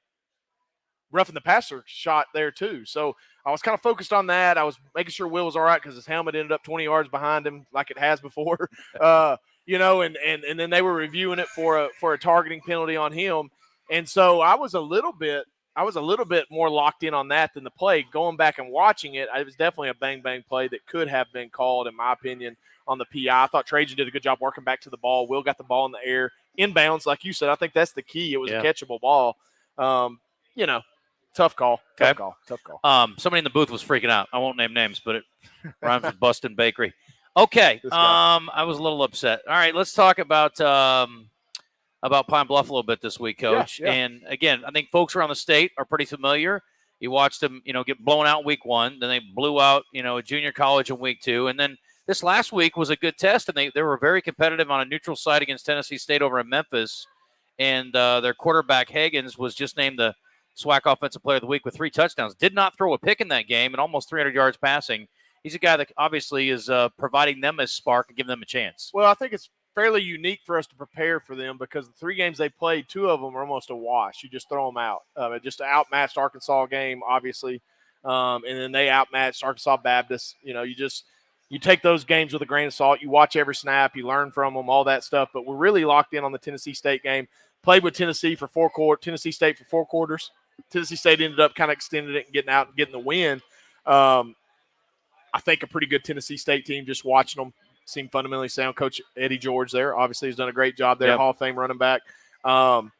roughing the passer shot there too. So I was kind of focused on that. I was making sure Will was all right because his helmet ended up 20 yards behind him like it has before. And then they were reviewing it for a targeting penalty on him. And so I was a little bit more locked in on that than the play. Going back and watching it, it was definitely a bang-bang play that could have been called, in my opinion, on the PI. I thought Trajan did a good job working back to the ball. Will got the ball in the air, inbounds, like you said. I think that's the key. It was a catchable ball. Tough call. Tough call. Somebody in the booth was freaking out. I won't name names, but it rhymes with Bustin' Bakery. Okay. I was a little upset. All right, let's talk about Pine Bluff a little bit this week, Coach. Yeah. And again, I think folks around the state are pretty familiar. You watched them, get blown out week 1. Then they blew out, a junior college in week 2. And then this last week was a good test, and they were very competitive on a neutral site against Tennessee State over in Memphis. And their quarterback, Higgins, was just named the SWAC Offensive Player of the Week with 3 touchdowns. Did not throw a pick in that game and almost 300 yards passing. He's a guy that obviously is providing them a spark and giving them a chance. Well, I think it's fairly unique for us to prepare for them because the 3 games they played, 2 of them are almost a wash. You just throw them out. Just an outmatched Arkansas game, obviously, and then they outmatched Arkansas Baptist. You take those games with a grain of salt. You watch every snap. You learn from them, all that stuff. But we're really locked in on the Tennessee State game. Played with Tennessee for 4 quarters. Tennessee State for 4 quarters. Tennessee State ended up kind of extending it and getting out and getting the win. I think a pretty good Tennessee State team, just watching them, seem fundamentally sound. Coach Eddie George there obviously has done a great job there, Yep. Hall of Fame running back. But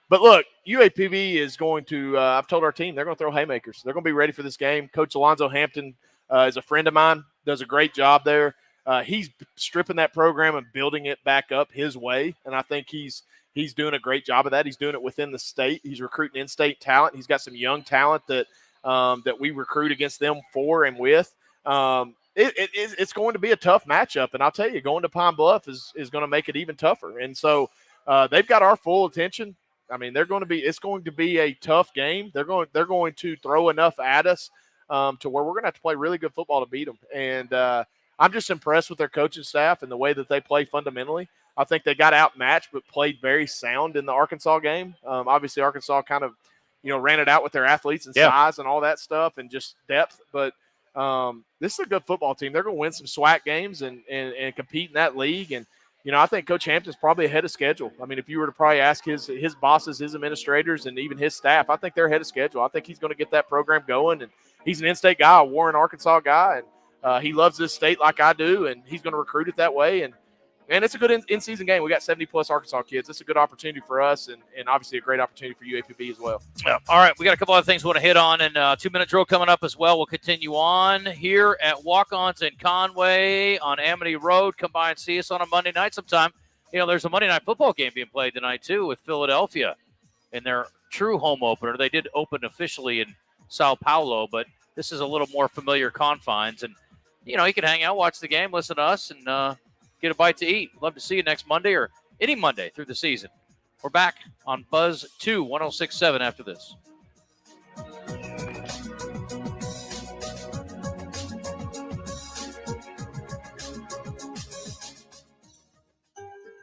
look, UAPB is going to I've told our team they're going to throw haymakers. They're going to be ready for this game. Coach Alonzo Hampton is a friend of mine, does a great job there. He's stripping that program and building it back up his way, and I think he's doing a great job of that. He's doing it within the state. He's recruiting in-state talent. He's got some young talent that we recruit against them for and with. It's going to be a tough matchup, and I'll tell you, going to Pine Bluff is going to make it even tougher. And so they've got our full attention. I mean, it's going to be a tough game. They're going to throw enough at us to where we're going to have to play really good football to beat them. And I'm just impressed with their coaching staff and the way that they play fundamentally. I think they got outmatched but played very sound in the Arkansas game. Obviously, Arkansas kind of, ran it out with their athletes and size and all that stuff and just depth. But this is a good football team. They're going to win some SWAC games and compete in that league. And, I think Coach Hampton's probably ahead of schedule. I mean, if you were to probably ask his bosses, his administrators, and even his staff, I think they're ahead of schedule. I think he's going to get that program going. And he's an in-state guy, a Warren, Arkansas guy. And he loves this state like I do, and he's going to recruit it that way. And it's a good in-season game. We got 70-plus Arkansas kids. It's a good opportunity for us and obviously a great opportunity for UAPB as well. Yeah. All right, we got a couple other things we want to hit on, and 2-minute drill coming up as well. We'll continue on here at Walk-Ons in Conway on Amity Road. Come by and see us on a Monday night sometime. There's a Monday night football game being played tonight, too, with Philadelphia in their true home opener. They did open officially in Sao Paulo, but this is a little more familiar confines. And, you can hang out, watch the game, listen to us, and get a bite to eat. Love to see you next Monday or any Monday through the season. We're back on Buzz 2, 106.7 after this.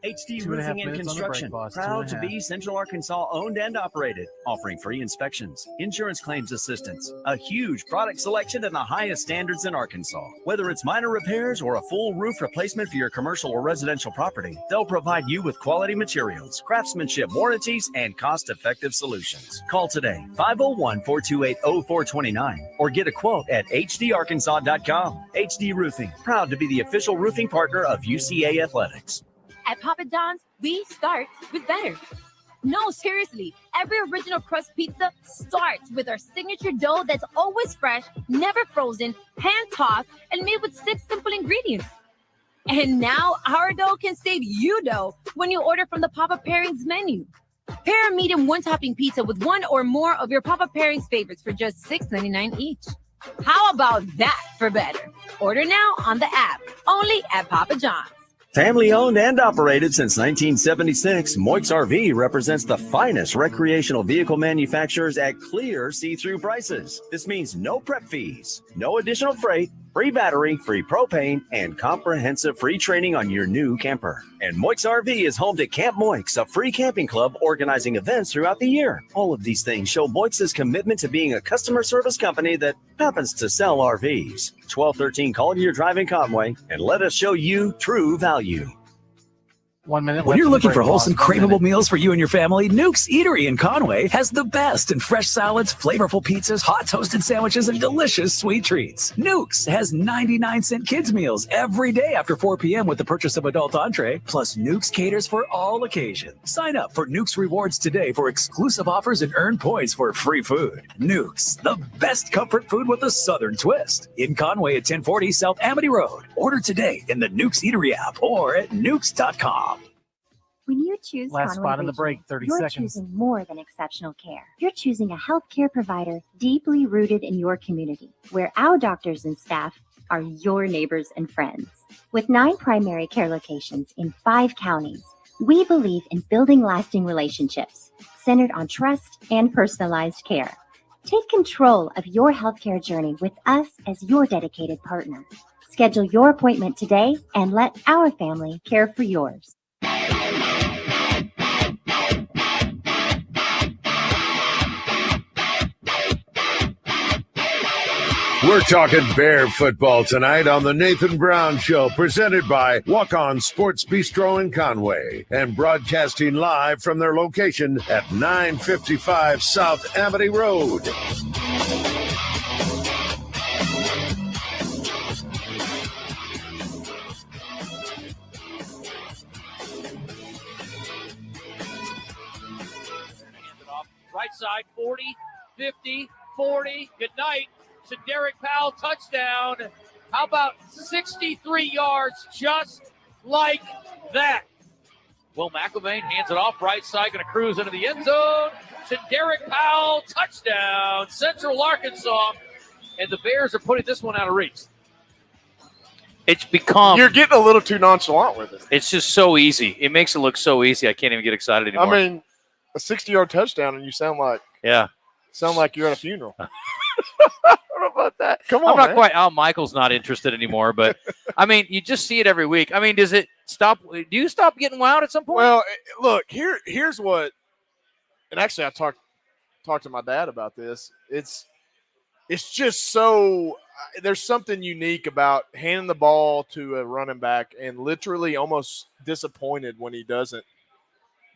HD Roofing and Construction, proud to be Central Arkansas owned and operated, offering free inspections, insurance claims assistance, a huge product selection and the highest standards in Arkansas. Whether it's minor repairs or a full roof replacement for your commercial or residential property, they'll provide you with quality materials, craftsmanship, warranties, and cost-effective solutions. Call today, 501-428-0429, or get a quote at hdarkansas.com. HD Roofing, proud to be the official roofing partner of UCA Athletics. At Papa John's, we start with better. No, seriously, every original crust pizza starts with our signature dough that's always fresh, never frozen, hand-tossed, and made with 6 simple ingredients. And now our dough can save you dough when you order from the Papa Pairings menu. Pair a medium one-topping pizza with 1 or more of your Papa Pairings favorites for just $6.99 each. How about that for better? Order now on the app, only at Papa John's. Family owned and operated since 1976, Moix RV represents the finest recreational vehicle manufacturers at clear see-through prices. This means no prep fees, no additional freight, free battery, free propane, and comprehensive free training on your new camper. And Moix RV is home to Camp Moix, a free camping club organizing events throughout the year. All of these things show Moix's commitment to being a customer service company that happens to sell RVs. 1213 Collier Drive in Conway, and let us show you true value. 1 minute. When you're looking for wholesome, craveable meals for you and your family, Nuke's Eatery in Conway has the best in fresh salads, flavorful pizzas, hot toasted sandwiches, and delicious sweet treats. Nuke's has 99-cent kids meals every day after 4 p.m. with the purchase of adult entree. Plus, Nuke's caters for all occasions. Sign up for Nuke's Rewards today for exclusive offers and earn points for free food. Nuke's, the best comfort food with a southern twist. In Conway at 1040 South Amity Road. Order today in the Nuke's Eatery app or at nukes.com. When you choose Last Conway spot in the break, Regional, 30 you're seconds. choosing more than exceptional care. You're choosing a healthcare provider deeply rooted in your community, where our doctors and staff are your neighbors and friends. With 9 primary care locations in 5 counties, we believe in building lasting relationships centered on trust and personalized care. Take control of your healthcare journey with us as your dedicated partner. Schedule your appointment today and let our family care for yours. We're talking Bear football tonight on the Nathan Brown Show, presented by Walk-Ons Sports Bistreaux in Conway and broadcasting live from their location at 955 South Amity Road. Right side, 40, 50, 40. Good night to Derek Powell, touchdown. How about 63 yards just like that? Will McIlvain hands it off right side, going to cruise into the end zone to Derek Powell, touchdown, Central Arkansas. And the Bears are putting this one out of reach. It's become... You're getting a little too nonchalant with it. It's just so easy. It makes it look so easy. I can't even get excited anymore. I mean, a 60-yard touchdown, and you sound like you're at a funeral. I don't know about that. Come on, I'm not man. quite. Al Michael's not interested anymore, but I mean, you just see it every week. I mean, does it stop? Do you stop getting wound at some point? Well, look, here's what, and actually I talked to my dad about this. It's just so there's something unique about handing the ball to a running back and literally almost disappointed when he doesn't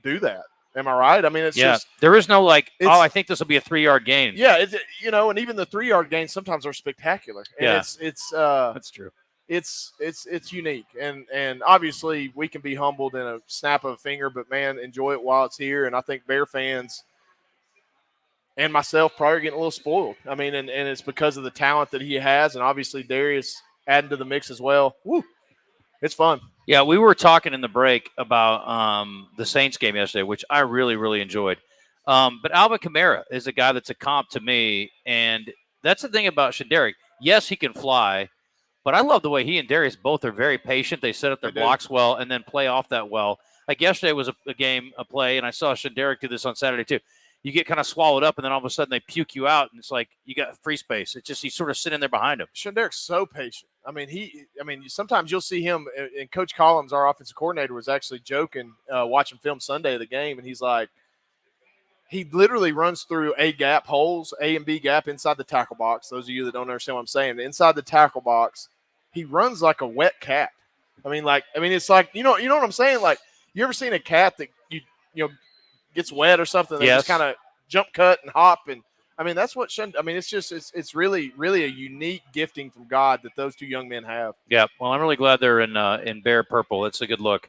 do that. Am I right? I mean, it's just there is no I think this will be a 3-yard gain. Yeah, and even the 3-yard gains sometimes are spectacular. And it's that's true. It's unique, and obviously we can be humbled in a snap of a finger, but man, enjoy it while it's here. And I think Bear fans and myself probably are getting a little spoiled. I mean, and it's because of the talent that he has, and obviously Darius adding to the mix as well. Woo, it's fun. Yeah, we were talking in the break about the Saints game yesterday, which I really, really enjoyed. But Alvin Kamara is a guy that's a comp to me, and that's the thing about Shadarick. Yes, he can fly, but I love the way he and Darius both are very patient. They set up their blocks well and then play off that well. Like yesterday was a play, and I saw Shadarick do this on Saturday too. You get kind of swallowed up, and then all of a sudden they puke you out, and it's like you got free space. It's just he's sort of sitting there behind him. Shadarick's so patient. I mean, sometimes you'll see him, and Coach Collins, our offensive coordinator, was actually joking, watching film Sunday of the game, and he's like, he literally runs through A and B gap inside the tackle box. Those of you that don't understand what I'm saying, inside the tackle box, he runs like a wet cat. I mean, it's like, you know what I'm saying? Like, you ever seen a cat that you know gets wet or something? They just kind of jump cut and hop, and I mean, that's what it's really, really a unique gifting from God that those two young men have. Yeah, well, I'm really glad they're in Bear purple. It's a good look.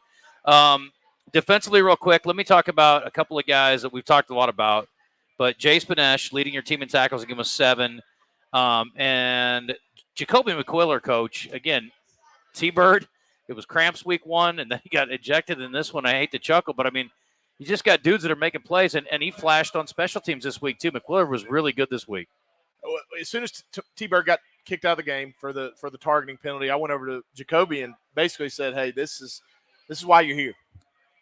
Defensively, real quick, let me talk about a couple of guys that we've talked a lot about. But Jay Spanesh leading your team in tackles, give him a 7. And Jacoby McQuiller, coach, again, T-Bird, it was cramps week 1, and then he got ejected in this one. I hate to chuckle, but I mean, you just got dudes that are making plays, and he flashed on special teams this week too. McQuiller was really good this week. As soon as T-Bird got kicked out of the game for the targeting penalty, I went over to Jacoby and basically said, "Hey, this is why you're here.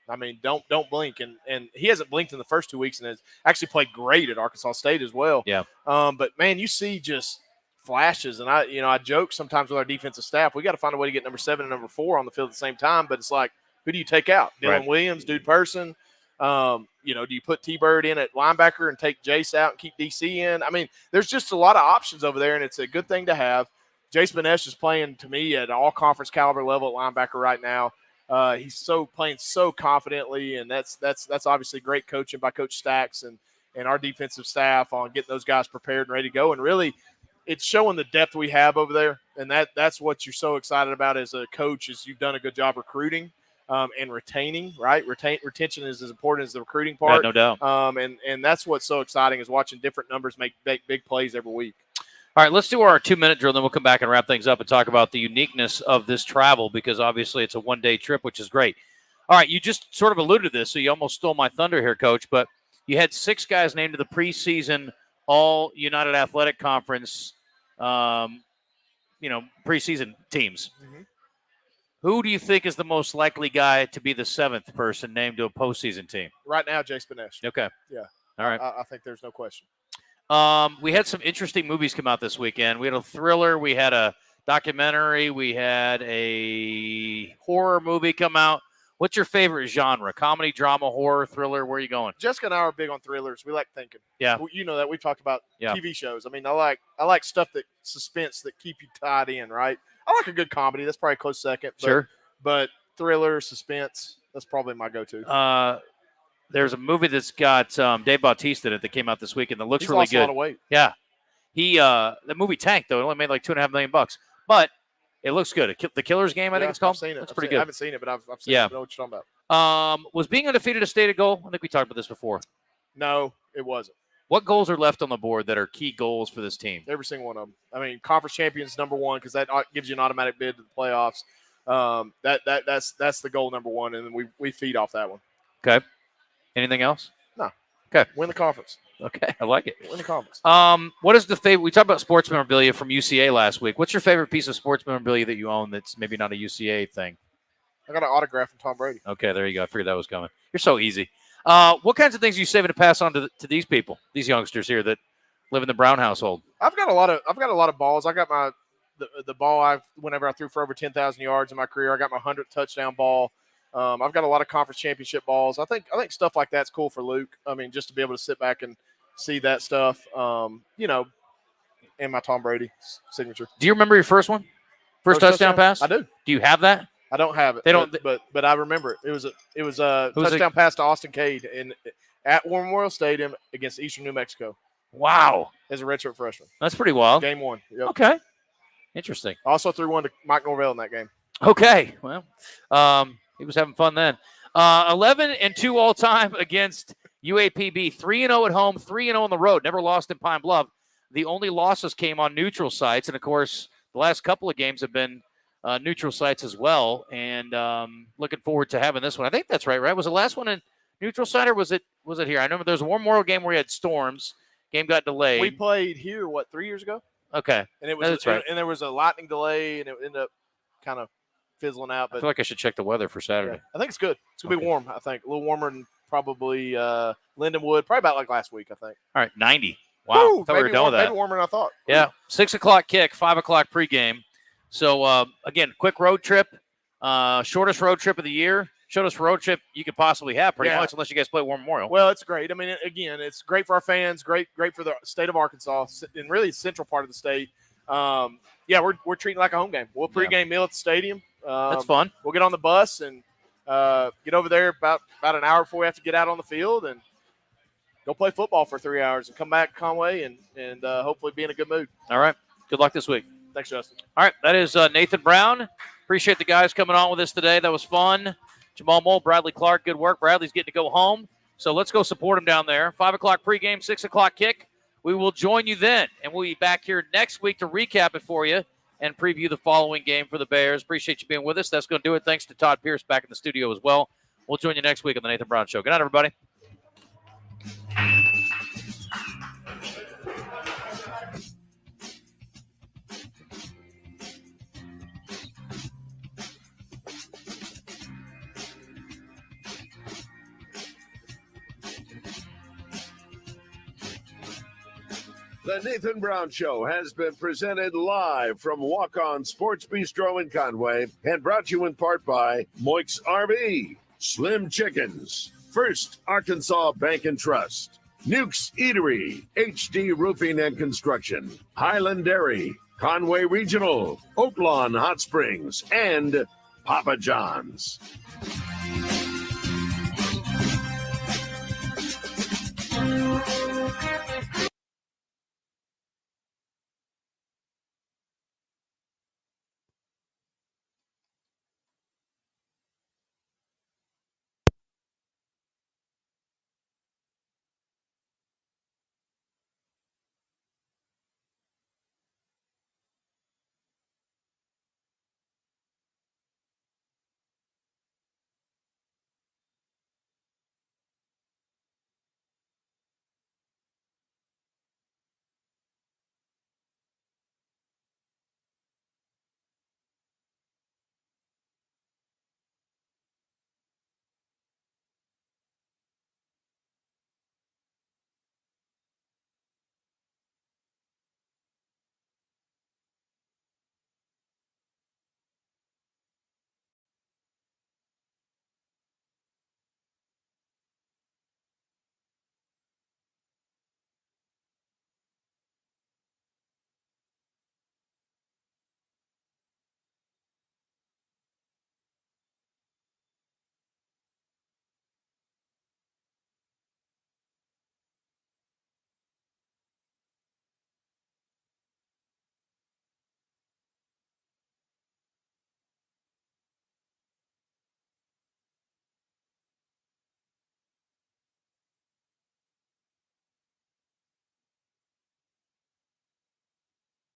I mean, don't blink." And he hasn't blinked in the first 2 weeks and has actually played great at Arkansas State as well. Yeah. But man, you see just flashes, and I joke sometimes with our defensive staff, we got to find a way to get number 7 and number 4 on the field at the same time. But it's like, who do you take out? Dylan Williams, Dude Person. Do you put T-Bird in at linebacker and take Jace out and keep DC in? I mean, there's just a lot of options over there, and it's a good thing to have. Jace Spanesh is playing, to me, at an all-conference caliber level at linebacker right now. He's playing so confidently, and that's obviously great coaching by Coach Stacks and our defensive staff on getting those guys prepared and ready to go. And really, it's showing the depth we have over there, and that's what you're so excited about as a coach is you've done a good job recruiting and retaining, right? Retention is as important as the recruiting part. Yeah, no doubt. And that's what's so exciting is watching different numbers make big plays every week. All right, let's do our 2-minute drill, then we'll come back and wrap things up and talk about the uniqueness of this travel because obviously it's a one-day trip, which is great. All right, you just sort of alluded to this, so you almost stole my thunder here, Coach, but you had 6 guys named to the preseason All-United Athletic Conference preseason teams. Mm-hmm. Who do you think is the most likely guy to be the 7th person named to a postseason team? Right now, Jay Spinesh. Okay. Yeah. All right. I think there's no question. We had some interesting movies come out this weekend. We had a thriller. We had a documentary. We had a horror movie come out. What's your favorite genre? Comedy, drama, horror, thriller? Where are you going? Jessica and I are big on thrillers. We like thinking. Yeah. You know that. We've talked about Yeah. TV shows. I mean, I like stuff that suspense that keep you tied in, right? I like a good comedy. That's probably a close second. Sure. But thriller, suspense, that's probably my go-to. There's a movie that's got Dave Bautista in it that came out this weekend that looks He's really lost good. a lot of weight. Yeah. The movie tanked, though. It only made like $2.5 million. But it looks good. The Killer's Game, I think it's called. I've seen it. That's pretty good. I haven't seen it, but I've seen Yeah. it. I know what you're talking about. Was being undefeated a stated goal? I think we talked about this before. No, it wasn't. What goals are left on the board that are key goals for this team? Every single one of them. I mean, conference champions number one because that gives you an automatic bid to the playoffs. That's the goal number one, and then we feed off that one. Okay. Anything else? No. Okay. Win the conference. Okay, I like it. Win the conference. What is the favorite? We talked about sports memorabilia from UCA last week. What's your favorite piece of sports memorabilia that you own that's maybe not a UCA thing? I got an autograph from Tom Brady. Okay, there you go. I figured that was coming. You're so easy. What kinds of things are you saving to pass on to these people, these youngsters here that live in the Brown household? I've got a lot of balls. I got the ball whenever I threw for over 10,000 yards in my career. I got my 100th touchdown ball. I've got a lot of conference championship balls. I think stuff like that's cool for Luke. I mean, just to be able to sit back and see that stuff, and my Tom Brady signature. Do you remember your first one? First touchdown pass? I do. Do you have that? I don't have it. They don't. But I remember it. It was a touchdown pass to Austin Cade at War Memorial Stadium against Eastern New Mexico. Wow. As a redshirt freshman. That's pretty wild. Game 1. Yep. Okay. Interesting. I also threw one to Mike Norvell in that game. Okay. Well, he was having fun then. 11-2 all time against UAPB. 3-0 at home, 3-0 on the road. Never lost in Pine Bluff. The only losses came on neutral sites, and of course, the last couple of games have been neutral sites as well. And looking forward to having this one. I think that's right. Was the last one in neutral site or was it here? I remember there was a War Memorial game where we had storms. Game got delayed. We played here 3 years ago? Okay. And it was that's right. And there was a lightning delay, and it ended up kind of fizzling out. But I feel like I should check the weather for Saturday. Yeah, I think it's good. It's gonna be warm. I think a little warmer than probably Lindenwood. Probably about like last week. I think. All right, 90. Wow, Woo, I thought we were done with that. Maybe warmer than I thought. Yeah, 6 o'clock kick, 5 o'clock pregame. So again, quick road trip, shortest road trip of the year. Shortest road trip you could possibly have, pretty much, unless you guys play War Memorial. Well, it's great. I mean, again, it's great for our fans. Great for the state of Arkansas, and really the central part of the state. We're treating it like a home game. We'll pregame meal at the stadium. That's fun. We'll get on the bus and get over there about an hour before we have to get out on the field and go play football for 3 hours and come back to Conway and hopefully be in a good mood. All right. Good luck this week. Thanks, Justin. All right. That is Nathan Brown. Appreciate the guys coming on with us today. That was fun. Jamal Mole, Bradley Clark, good work. Bradley's getting to go home. So let's go support him down there. 5 o'clock pregame, 6 o'clock kick. We will join you then, and we'll be back here next week to recap it for you and preview the following game for the Bears. Appreciate you being with us. That's going to do it. Thanks to Todd Pierce back in the studio as well. We'll join you next week on the Nathan Brown Show. Good night, everybody. The Nathan Brown Show has been presented live from Walk-Ons Sports Bistreaux in Conway and brought to you in part by Moik's RV, Slim Chickens, First Arkansas Bank and Trust, Nuke's Eatery, HD Roofing and Construction, Highland Dairy, Conway Regional, Oaklawn Hot Springs, and Papa John's.